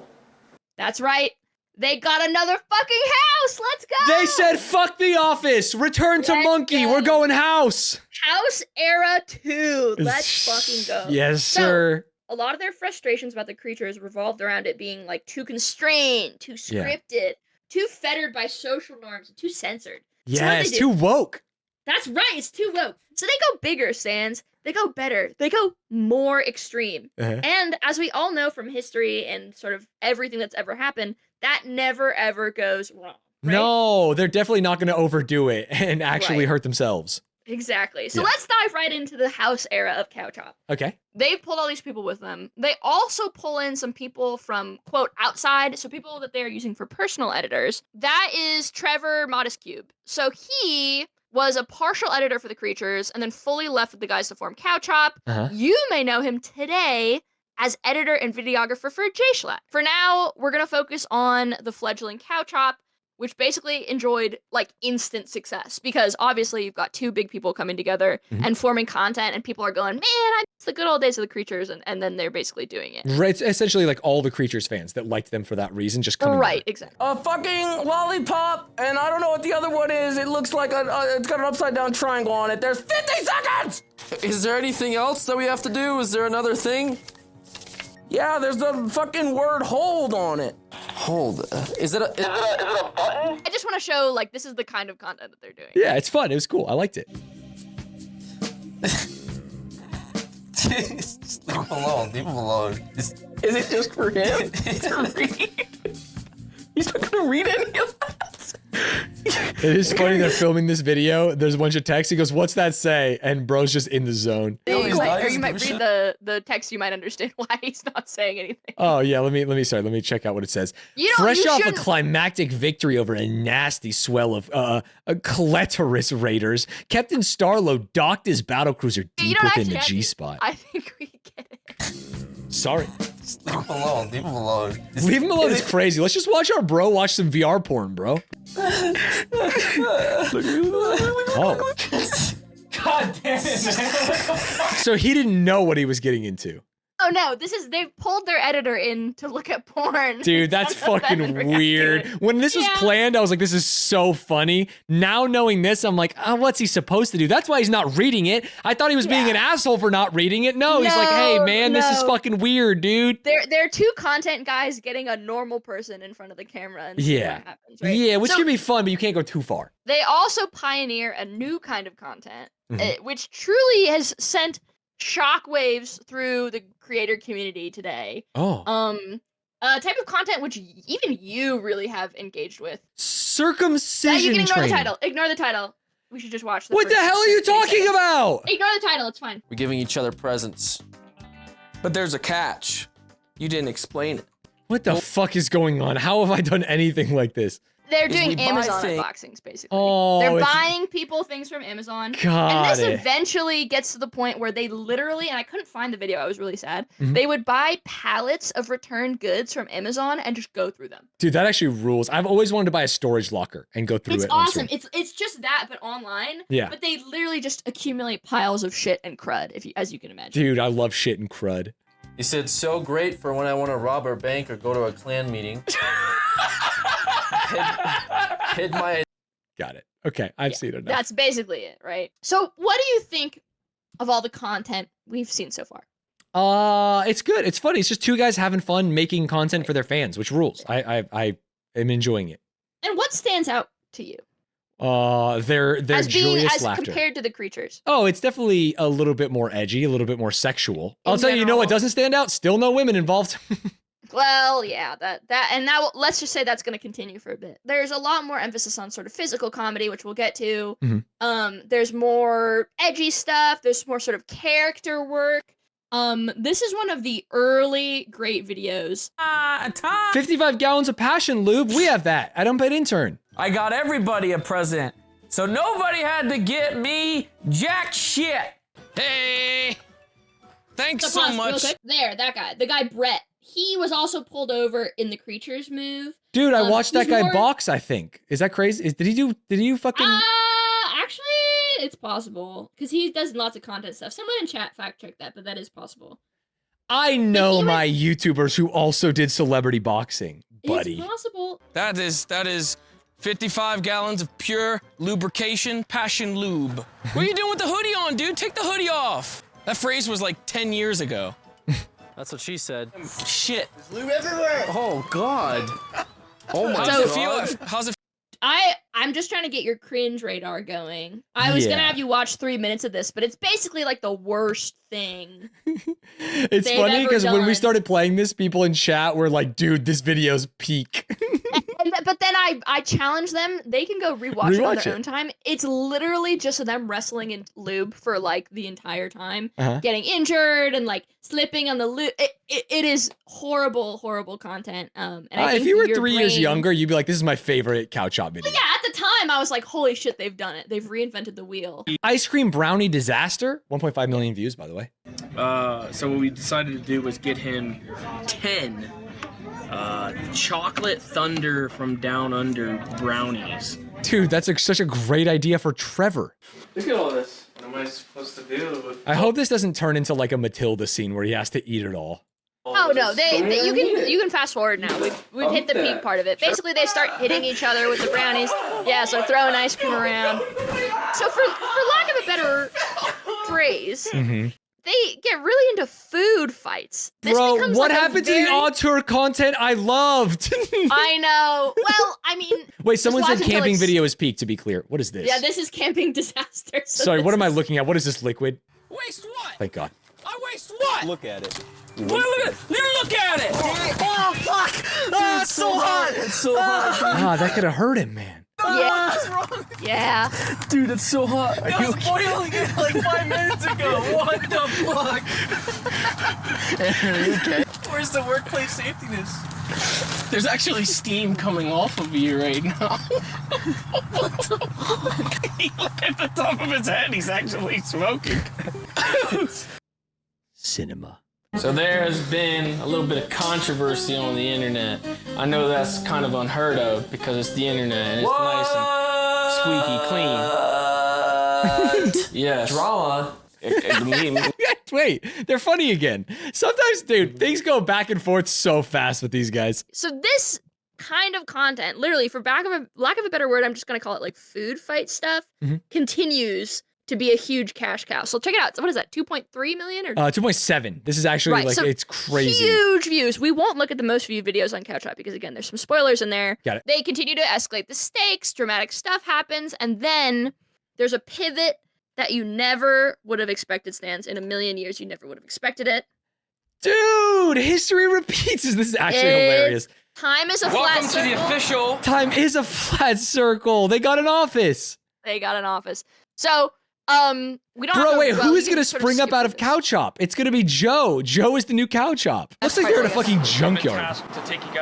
S1: That's right. They got another fucking house. Let's go.
S2: They said, fuck the office. Return to Monkey. We're going house.
S1: House era 2. Let's fucking go.
S2: Yes, sir.
S1: A lot of their frustrations about the creatures revolved around it being like too constrained, too scripted, too fettered by social norms, and too censored.
S2: Yes, too woke.
S1: That's right, it's too woke. So they go bigger, Sans. They go better. They go more extreme. And as we all know from history and sort of everything that's ever happened, that never ever goes wrong. Right?
S2: No, they're definitely not going to overdo it and actually hurt themselves.
S1: Exactly. So let's dive right into the house era of Cow Chop.
S2: Okay.
S1: They've pulled all these people with them. They also pull in some people from, quote, outside, so people that they're using for personal editors. That is Trevor Modest Cube. So he was a partial editor for the creatures and then fully left with the guys to form Cow Chop. You may know him today as editor and videographer for J-Schlatt. For now, we're going to focus on the fledgling Cow Chop, which basically enjoyed like instant success because obviously you've got two big people coming together and forming content and people are going, man, I miss the good old days of the creatures, and then they're basically doing it.
S2: Right, it's essentially like all the creatures fans that liked them for that reason just coming
S1: Right, exactly.
S11: A fucking lollipop, and I don't know what the other one is. It looks like it's got an upside down triangle on it. There's 50 seconds!
S18: Is there anything else that we have to do? Is there another thing?
S11: Yeah, there's the fucking word hold on it.
S18: Hold. Is it a button?
S1: I just want to show like this is the kind of content that they're doing.
S2: Yeah, it's fun. It was cool. I liked it.
S18: Just leave him alone. Leave him alone.
S11: Is it just for him to read? He's not gonna read any of that.
S2: It is funny they're filming this video. There's a bunch of text. He goes, "What's that say?" And bro's just in the zone.
S1: Or you might read the text. You might understand why he's not saying anything.
S2: Oh yeah, let me check out what it says. Fresh off a climactic victory over a nasty swell of clitoris raiders, Captain Starlo docked his battlecruiser deep within the G-spot.
S1: I think we get it.
S2: Sorry.
S18: Just leave him alone. Leave him alone.
S2: Leave him alone is crazy. Let's just watch our bro watch some VR porn, bro. Oh.
S11: God damn it, man.
S2: So he didn't know what he was getting into.
S1: Oh no, they pulled their editor in to look at porn.
S2: Dude, that's fucking weird. When this was planned, I was like, this is so funny. Now knowing this, I'm like, oh, what's he supposed to do? That's why he's not reading it. I thought he was being an asshole for not reading it. No, he's like, hey man, this is fucking weird, dude.
S1: They're two content guys getting a normal person in front of the camera and see what happens, right?
S2: Yeah, which can be fun, but you can't go too far.
S1: They also pioneer a new kind of content, which truly has sent shockwaves through the creator community today. A type of content which even you really have engaged with.
S2: Circumcision
S1: you can ignore
S2: training.
S1: the title. Ignore the title. We should just watch the
S2: What the
S1: first
S2: hell are you
S1: 60
S2: talking
S1: seconds.
S2: about?
S1: Ignore the title, it's fine.
S18: We're giving each other presents. But there's a catch. You didn't explain it.
S2: What the fuck is going on? How have I done anything like this?
S1: They're
S18: Is we
S1: doing
S18: buy
S1: Amazon
S18: things-
S1: unboxings, basically.
S2: Oh,
S1: They're
S2: it's-
S1: buying people things from Amazon.
S2: Got
S1: and this
S2: it.
S1: eventually gets to the point where they literally, and I couldn't find the video, I was really sad.
S2: Mhm.
S1: They would buy pallets of returned goods from Amazon and just go through them.
S2: Dude, that actually rules. I've always wanted to buy a storage locker and go through
S1: It's
S2: it. on
S1: awesome.
S2: stream.
S1: It's just that, but online.
S2: Yeah.
S1: But they literally just accumulate piles of shit and crud, as you can imagine.
S2: Dude, I love shit and crud.
S18: He said, so great for when I want to rob a bank or go to a clan meeting. hid my...
S2: Got it. Okay, I've seen it now.
S1: That's basically it, right? So, what do you think of all the content we've seen so far?
S2: It's good. It's funny. It's just two guys having fun making content for their fans, which rules. I am enjoying it.
S1: And what stands out to you
S2: Their
S1: as being
S2: joyous
S1: as
S2: laughter.
S1: compared to the creatures?
S2: Oh, it's definitely a little bit more edgy, a little bit more sexual. I'll
S1: In
S2: tell you, you know what
S1: general.
S2: doesn't stand out? Still no women involved.
S1: Well, yeah, that let's just say that's going to continue for a bit. There's a lot more emphasis on sort of physical comedy, which we'll get to. There's more edgy stuff. There's more sort of character work. This is one of the early great videos.
S2: 55 gallons of passion lube. We have that. I don't pay intern.
S11: I got everybody a present, so nobody had to get me jack shit.
S18: Hey! Thanks
S1: So pause real quick. There, that guy. The guy Brett. He was also pulled over in the creatures move.
S2: Dude, I watched that
S1: he's
S2: guy
S1: more-
S2: box, I think. Is that crazy? Did he fucking...
S1: Actually, it's possible. Because he does lots of content stuff. Someone in chat fact check that, but that is possible.
S2: I know my YouTubers who also did celebrity boxing, buddy.
S1: It's possible.
S18: That is 55 gallons of pure lubrication passion lube. What are you doing with the hoodie on, dude? Take the hoodie off. That phrase was like 10 years ago.
S16: That's what she said.
S18: Shit.
S17: Lube everywhere.
S18: Oh, God. Oh, my
S1: So-
S18: God. How's it
S1: I'm just trying to get your cringe radar going. I was gonna
S2: Yeah.
S1: have you watch 3 minutes of this, but it's basically like the worst thing.
S2: It's
S1: they've
S2: funny
S1: ever
S2: because when we
S1: done.
S2: started playing this, people in chat were like, dude, this video's peak.
S1: But then I challenge them. They can go rewatch it on
S2: Rewatch
S1: their
S2: it.
S1: own time. It's literally just them wrestling in lube for like the entire time,
S2: Uh-huh.
S1: getting injured and like slipping on the lube. It is horrible, horrible content. And I think
S2: if you were
S1: your
S2: 3 years
S1: brain-
S2: younger, you'd be like, this is my favorite couch shop video.
S1: Yeah, at the time I was like, holy shit, they've done it. They've reinvented the wheel.
S2: Ice cream brownie disaster. 1.5 million views, by the way.
S12: So what we decided to do was get him 10 chocolate thunder from down under brownies.
S2: Dude, that's such a great idea for Trevor.
S12: Look at all this. What am I supposed to do?
S2: I hope this doesn't turn into like a Matilda scene where he has to eat it all.
S1: Oh no, you can fast forward now. We've hit the peak part of it. Basically, they start hitting each other with the brownies. Yeah, so throwing ice cream around. So for lack of a better phrase, they get really into food fights. This
S2: Bro,
S1: becomes
S2: what
S1: like a
S2: happened to the
S1: very-
S2: auteur content I loved?
S1: I know. Well, I mean,
S2: Wait, someone
S1: just
S2: said
S1: watch until
S2: camping
S1: it's-
S2: video is peak, to be clear. What is this?
S1: Yeah, this is camping disaster. So
S2: Sorry,
S1: this
S2: what am I
S1: is-
S2: looking at? What is this liquid?
S18: Waste what?
S2: Thank God.
S18: I waste what?
S11: Look at it.
S18: Look at it.
S11: Oh, fuck! Oh, it's so hot! It's so hot.
S2: Ah, that could have hurt him, man.
S1: Yeah.
S11: What's wrong?
S1: Yeah.
S11: Dude, it's so hot. I was boiling it like 5 minutes ago. What the fuck? Are you okay? Where's the workplace safetiness?
S12: There's actually steam coming off of you right now.
S11: What the fuck?
S12: Look at the top of his head. He's actually smoking.
S2: Cinema.
S18: So there has been a little bit of controversy on the internet. I know that's kind of unheard of because it's the internet and it's nice and squeaky clean.
S8: What?
S18: Yes.
S8: Drama.
S2: Wait, they're funny again. Sometimes, dude, things go back and forth so fast with these guys.
S1: So this kind of content, literally, for lack of a better word, I'm just gonna call it like food fight stuff, continues to be a huge cash cow. So check it out. So what is that? 2.3 million or
S2: 2.7. This is actually
S1: right,
S2: like
S1: so
S2: it's crazy.
S1: Huge views. We won't look at the most viewed videos on Couch Hop because again, there's some spoilers in there.
S2: Got it.
S1: They continue to escalate the stakes, dramatic stuff happens, and then there's a pivot that you never would have expected, Stanz. In a million years, you never would have expected it.
S2: Dude, history repeats. This is actually hilarious.
S1: Time is a flat
S18: Welcome to
S1: circle.
S18: the official.
S2: Time is a flat circle. They got an office.
S1: They got an office. So, we don't
S2: Bro,
S1: have to,
S2: wait,
S1: well,
S2: who
S1: you
S2: is
S1: can
S2: gonna
S1: sort
S2: spring up
S1: skip
S2: out of
S1: this.
S2: Couch Hop? It's gonna be Joe. Joe is the new Couch Hop. Looks like they're in a fucking junkyard.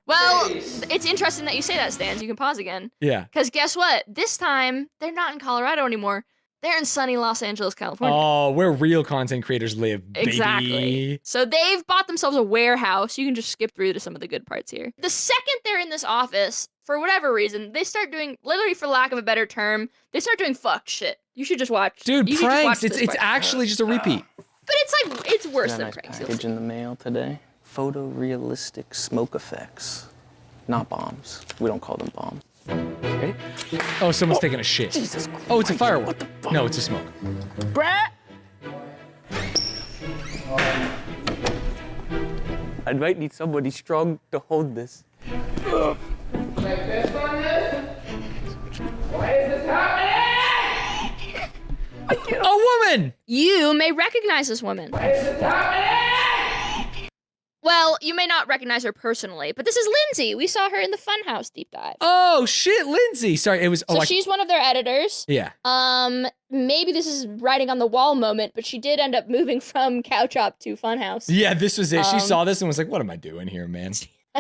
S1: Well, it's interesting that you say that, Stanz. You can pause again.
S2: Yeah.
S1: Because guess what? This time, they're not in Colorado anymore. They're in sunny Los Angeles, California.
S2: Oh, where real content creators live, baby.
S1: Exactly. So they've bought themselves a warehouse. You can just skip through to some of the good parts here. The second they're in this office, for whatever reason, they start doing, literally for lack of a better term, they start doing fuck shit. You should just watch.
S2: Dude,
S1: you should just watch
S2: pranks.
S1: this
S2: It's
S1: part.
S2: actually just a repeat.
S1: But it's like, it's worse than pranks.
S12: Package in the mail today. Photorealistic smoke effects. Not bombs. We don't call them bombs. Ready?
S2: Oh, someone's taking a shit.
S12: Jesus
S2: Oh, it's a firework. No, it's a smoke.
S12: Brett! I might need somebody strong to hold this.
S13: Like this on this? Why is this happening?
S2: A woman!
S1: You may recognize this woman.
S13: Why is this happening?
S1: Well, you may not recognize her personally, but this is Lindsay. We saw her in the Funhouse deep dive.
S2: Oh, shit, Lindsay. Sorry, it was...
S1: So
S2: Oh,
S1: she's one of their editors.
S2: Yeah.
S1: Maybe this is writing on the wall moment, but she did end up moving from Couch Hop to Funhouse.
S2: Yeah, this was it. She saw this and was like, what am I doing here, man?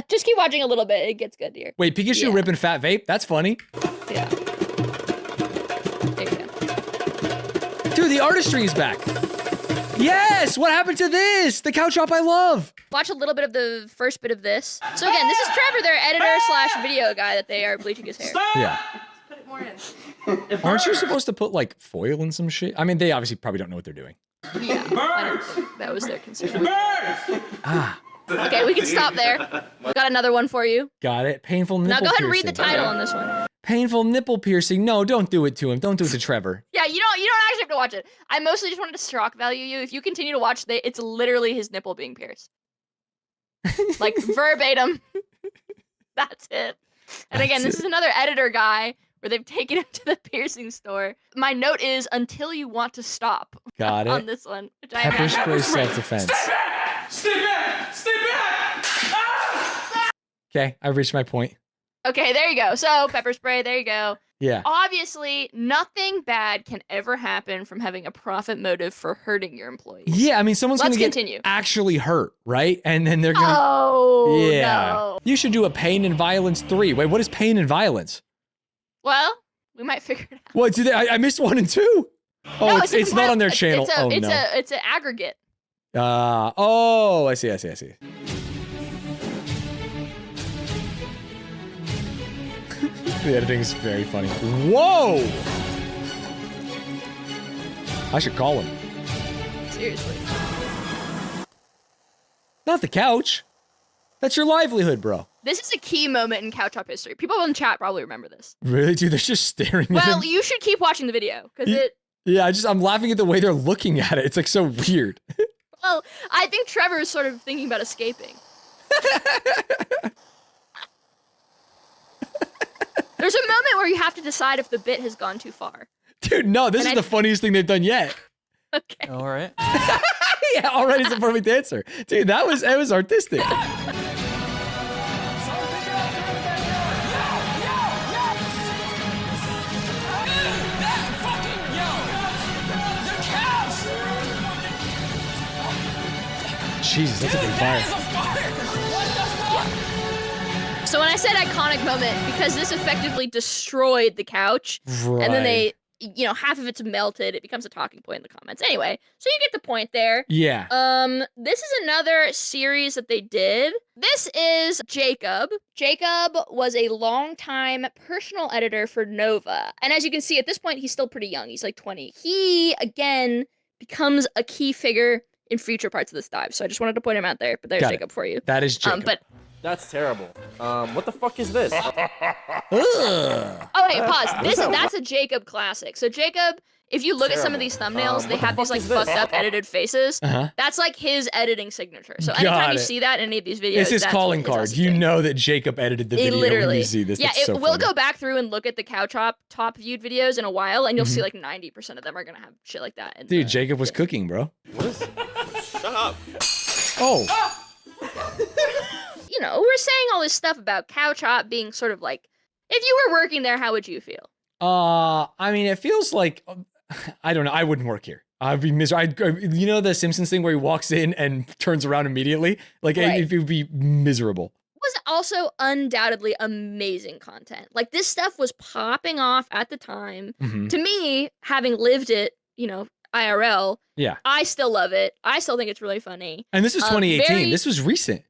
S1: Just keep watching a little bit. It gets good here.
S2: Wait, Pikachu ripping Fat Vape? That's funny.
S1: Yeah. There you go.
S2: Dude, the artistry is back. Yes! What happened to this? The Couch Hop I love.
S1: Watch a little bit of the first bit of this. So again, this is Trevor, their editor slash video guy that they are bleaching his hair.
S2: Yeah.
S3: Put it more in.
S2: Aren't you supposed to put like foil in some shit? I mean, they obviously probably don't know what they're doing.
S1: Yeah, I don't think that was their concern.
S2: Ah,
S1: Okay, we can stop there. Got another one for you.
S2: got it. Painful nipple
S1: Now go ahead and
S2: piercing.
S1: read the title on this one.
S2: Painful nipple piercing. No, don't do it to him. Don't do it to Trevor.
S1: Yeah, you don't actually have to watch it. I mostly just wanted to shock value you. If you continue to watch, it's literally his nipple being pierced. Like verbatim. That's it. And again, this is another editor guy where they've taken him to the piercing store. My note is until you want to stop.
S2: Got it.
S1: On this one. Which I
S2: Pepper
S1: have.
S2: spray self-defense.
S13: Stay back! Stay back! Ah!
S2: Okay, I've reached my point.
S1: Okay, there you go. So pepper spray, there you go.
S2: Yeah.
S1: Obviously, nothing bad can ever happen from having a profit motive for hurting your employees.
S2: Yeah, I mean, someone's
S1: Let's
S2: gonna get
S1: continue.
S2: actually hurt, right? And then they're gonna.
S1: Oh,
S2: yeah.
S1: no.
S2: You should do a Pain and Violence 3. Wait, what is Pain and Violence?
S1: Well, we might figure it out.
S2: What? Do they? I missed 1 and 2. Oh,
S1: No,
S2: it's not on their channel. Oh no.
S1: It's an aggregate.
S2: Oh, I see. The editing is very funny. Whoa! I should call him.
S1: Seriously.
S2: Not the couch. That's your livelihood, bro.
S1: This is a key moment in Couch Hop history. People in chat probably remember this.
S2: Really, dude? They're just staring at
S1: Well,
S2: him.
S1: you should keep watching the video because
S2: Yeah, I'm laughing at the way they're looking at it. It's like so weird.
S1: Well, I think Trevor is sort of thinking about escaping. There's a moment where you have to decide if the bit has gone too far.
S2: Dude, no, this
S1: And
S2: is the funniest thing they've done yet.
S1: Okay.
S8: All right.
S2: Yeah, already is the perfect answer. Dude, that was artistic. Jesus, that's a big fire.
S1: So when I said iconic moment, because this effectively destroyed the couch, and then they half of it's melted. It becomes a talking point in the comments. Anyway, so you get the point there.
S2: Yeah.
S1: This is another series that they did. This is Jacob. Jacob was a longtime personal editor for Nova. And as you can see, at this point, he's still pretty young. He's like 20. He, again, becomes a key figure in future parts of this dive. So I just wanted to point him out there. But there's Jacob for you.
S2: That is Jacob.
S1: But
S19: that's terrible. What the fuck is this?
S1: oh wait, pause. That's a Jacob classic. So Jacob, if you look at some of these thumbnails, they have these like fucked up edited faces. That's like his editing signature. So anytime you see that in any of these videos,
S2: it's his calling card. You know that Jacob edited the video when you see this.
S1: Yeah,
S2: That's so
S1: we'll
S2: funny.
S1: go back through and look at the cow top viewed videos in a while, and you'll see like 90% of them are gonna have shit like that. And,
S2: Dude, Jacob was cooking, bro.
S19: Shut up.
S2: Oh.
S1: We're saying all this stuff about cow chop being sort of like, if you were working there, how would you feel?
S2: I mean, it feels like, I don't know. I wouldn't work here. I'd be miserable. You know the Simpsons thing where he walks in and turns around immediately? Like, it would be miserable.
S1: Was also undoubtedly amazing content. Like, this stuff was popping off at the time. To me, having lived it, IRL,
S2: yeah,
S1: I still love it. I still think it's really funny.
S2: And this was 2018. This was recent.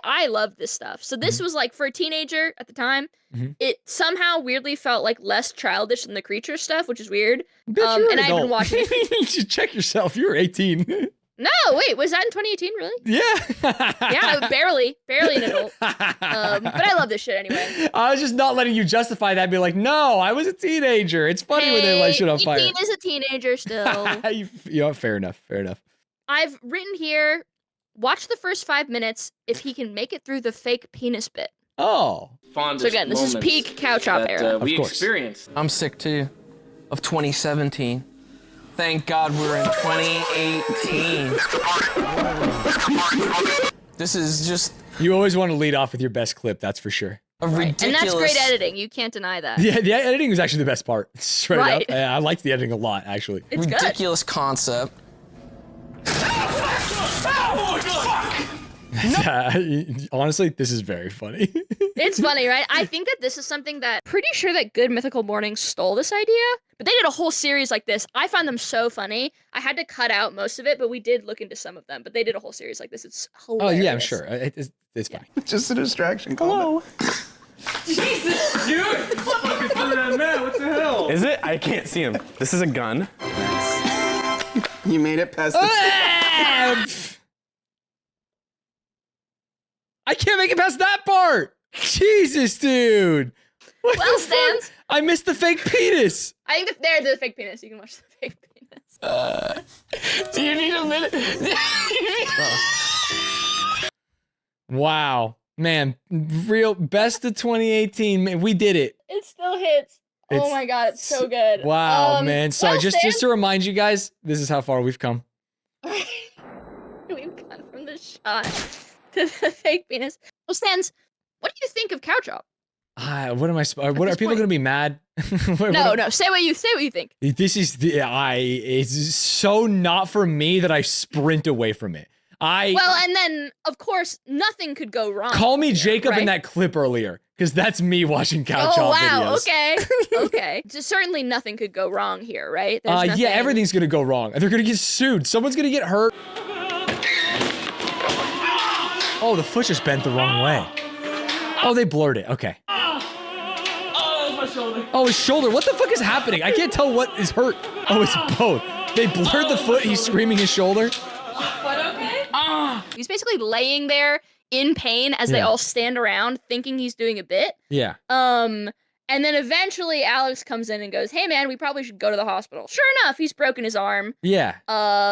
S1: I love this stuff. So this was like, for a teenager at the time, it somehow weirdly felt like less childish than the creature stuff, which is weird.
S2: Bitch, you're an
S1: and I've been
S2: adult.
S1: watching it.
S2: You should check yourself. You were 18.
S1: No, wait, was that in 2018, really?
S2: Yeah.
S1: Yeah, barely an adult. But I love this shit anyway.
S2: I was just not letting you justify that and be like, no, I was a teenager. It's funny when they light shit on fire.
S1: Ethan is a teenager still.
S2: Fair enough.
S1: I've written here, watch the first 5 minutes if he can make it through the fake penis bit.
S2: Oh.
S1: So again, this is peak cow chop era.
S12: We experienced.
S18: I'm sick too of 2017. Thank God we're in 2018. This is just...
S2: You always want to lead off with your best clip, that's for sure.
S18: A ridiculous...
S1: And that's great editing. You can't deny that.
S2: Yeah, the editing was actually the best part. Straight
S1: Right.
S2: up. I liked the editing a lot, actually.
S1: It's
S18: ridiculous concept.
S2: Honestly, this is very funny.
S1: It's funny, right? I think that this is something that, pretty sure that Good Mythical Morning stole this idea, but they did a whole series like this. I found them so funny. I had to cut out most of it, but we did look into some of them. But they did a whole series like this. It's hilarious.
S2: Oh, yeah, I'm sure. It's funny.
S19: Just a distraction. Hello.
S13: Jesus, dude! Fucking through that man, what the hell?
S19: Is it? I can't see him. This is a gun. You made it past the...
S2: I can't make it past that part. Jesus, dude. What
S1: Well,
S2: the fuck?
S1: Stanz.
S2: I missed the fake penis.
S1: I think they're the fake penis. You can watch the fake penis.
S18: Do you need a minute?
S2: Wow. Man, real best of 2018. Man, we did it.
S1: It still hits. Oh
S2: It's-
S1: my god, it's so good.
S2: Wow, man. Sorry,
S1: well,
S2: just to remind you guys, this is how far we've come.
S1: We've gone from the shot to the fake penis. Well, Stanz, what do you think of cow chop?
S2: What am I? What are people going to be mad?
S1: No. Say what you think.
S2: This is it's so not for me that I sprint away from it.
S1: Well, and then of course nothing could go wrong.
S2: Call me
S1: here,
S2: Jacob
S1: right?
S2: in that clip earlier, because that's me watching cow
S1: Oh
S2: chop
S1: wow.
S2: videos.
S1: Okay. So certainly nothing could go wrong here, right? There's nothing...
S2: Yeah, everything's gonna go wrong. They're gonna get sued. Someone's gonna get hurt. Oh, the foot just bent the wrong way. Oh, they blurred it. Okay.
S13: Oh, my shoulder.
S2: Oh, his shoulder. What the fuck is happening? I can't tell what is hurt. Oh, it's both. They blurred the foot. He's screaming his shoulder.
S1: He's basically laying there in pain as they all stand around thinking he's doing a bit.
S2: Yeah.
S1: And then eventually Alex comes in and goes, "Hey man, we probably should go to the hospital." Sure enough, he's broken his arm.
S2: Yeah.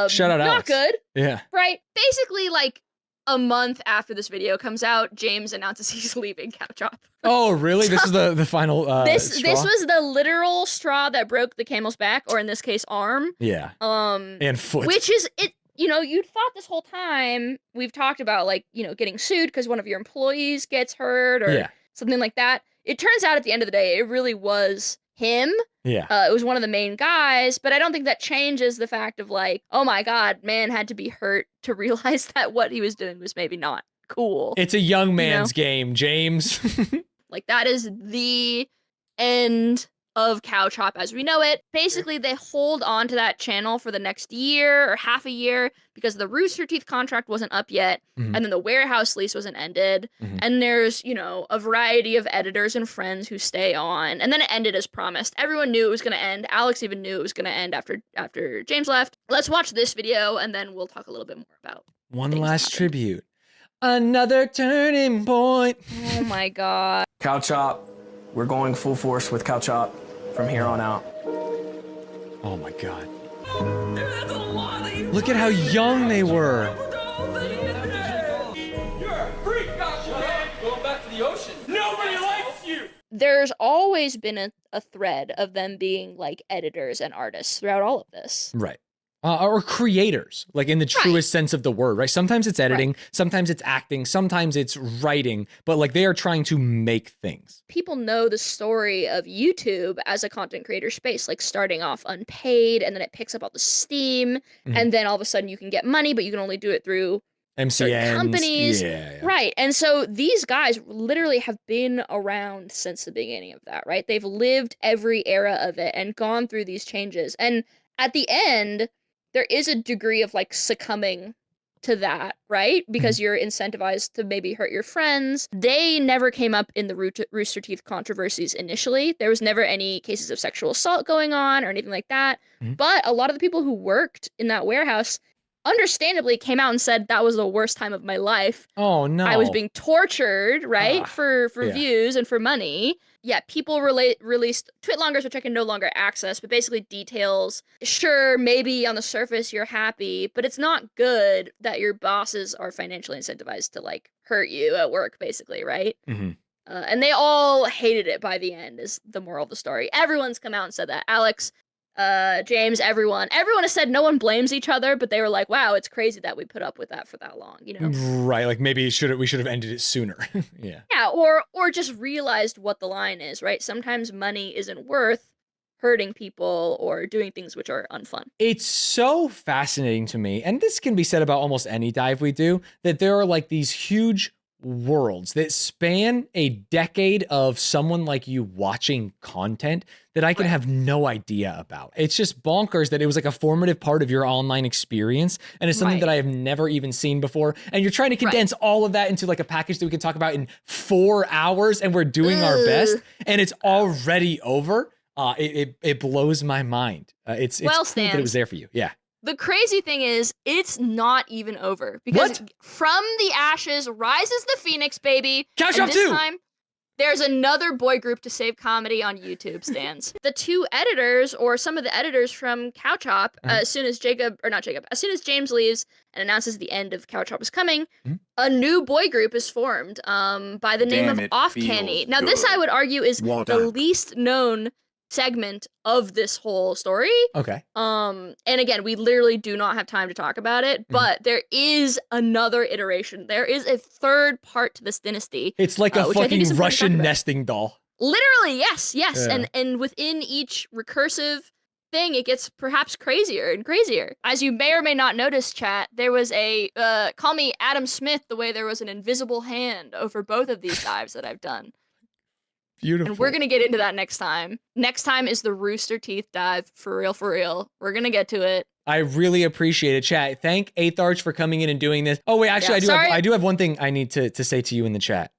S2: Shout out
S1: Not
S2: Alex.
S1: good.
S2: Yeah.
S1: Right? Basically, like a month after this video comes out, James announces he's leaving Cow Chop.
S2: Oh, really? This is the final
S1: This
S2: straw?
S1: was the literal straw that broke the camel's back, or in this case, arm.
S2: Yeah. And foot.
S1: Which is it. You know, you'd thought this whole time we've talked about, like, you know, getting sued because one of your employees gets hurt or something like that. It turns out at the end of the day, it really was him.
S2: Yeah.
S1: It was one of the main guys, but I don't think that changes the fact of, like, oh my God, man had to be hurt to realize that what he was doing was maybe not cool.
S2: It's a young man's game, James.
S1: Like, that is the end of Cow Chop as we know it. Basically, they hold on to that channel for the next year or half a year because the Rooster Teeth contract wasn't up yet, and then the warehouse lease wasn't ended. And there's, you know, a variety of editors and friends who stay on, and then it ended as promised. Everyone knew it was going to end. Alex even knew it was going to end after James left. Let's watch this video, and then we'll talk a little bit more about
S2: one last tribute. Another turning point.
S1: Oh my god.
S20: Cow Chop. We're going full force with Cow Chop from here on out.
S2: Oh my god. Look at how young they were.
S13: You're a freak, Cow Chop. Going back to the ocean. Nobody likes you.
S1: There's always been a thread of them being like editors and artists throughout all of this.
S2: Right. Or creators, like in the truest sense of the word, right? Sometimes it's editing, sometimes it's acting, sometimes it's writing, but like they are trying to make things.
S1: People know the story of YouTube as a content creator space, like starting off unpaid, and then it picks up all the steam, and then all of a sudden you can get money, but you can only do it through certain companies.
S2: Yeah.
S1: Right. And so these guys literally have been around since the beginning of that, right? They've lived every era of it and gone through these changes. And at the end, there is a degree of like succumbing to that, right? Because you're incentivized to maybe hurt your friends. They never came up in the Rooster Teeth controversies initially. There was never any cases of sexual assault going on or anything like that. But a lot of the people who worked in that warehouse understandably came out and said that was the worst time of my life.
S2: Oh no.
S1: I was being tortured, right? For views and for money. Yeah, people released tweet longers, which I can no longer access, but basically details. Sure, maybe on the surface you're happy, but it's not good that your bosses are financially incentivized to like hurt you at work, basically, right? And they all hated it by the end, is the moral of the story. Everyone's come out and said that. Alex, James, everyone has said no one blames each other, but they were like, wow, it's crazy that we put up with that for that long, you know?
S2: Right, like maybe we should have ended it sooner. Yeah.
S1: Yeah, or just realized what the line is, right? Sometimes money isn't worth hurting people or doing things which are unfun.
S2: It's so fascinating to me, and this can be said about almost any dive we do, that there are like these huge worlds that span a decade of someone like you watching content that I can have no idea about. It's just bonkers that it was like a formative part of your online experience, and it's something that I have never even seen before. And you're trying to condense all of that into like a package that we can talk about in 4 hours, and we're doing our best, and it's already over. It blows my mind. It's cool that it was there for you. Yeah.
S1: The crazy thing is, it's not even over. Because from the ashes rises the phoenix, baby.
S2: Cow Chop 2!
S1: This time, there's another boy group to save comedy on YouTube, Stanz. The two editors, or some of the editors from Cow Chop, as soon as James leaves and announces the end of Cow Chop is coming, a new boy group is formed by the name of Off Canny. Now, this I would argue is the least known segment of this whole story.
S2: Okay.
S1: And again, we literally do not have time to talk about it, but there is another iteration. There is a third part to this dynasty.
S2: It's like a fucking Russian nesting doll.
S1: Literally, yes.
S2: Yeah.
S1: And within each recursive thing, it gets perhaps crazier and crazier. As you may or may not notice, chat, there was a, call me Adam Smith, the way there was an invisible hand over both of these dives that I've done.
S2: Beautiful.
S1: And we're going to get into that next time. Next time is the Rooster Teeth dive. For real, for real. We're going to get to it.
S2: I really appreciate it, chat. Thank 8th Arch for coming in and doing this. Oh, wait, actually, I do have one thing I need to say to you in the chat.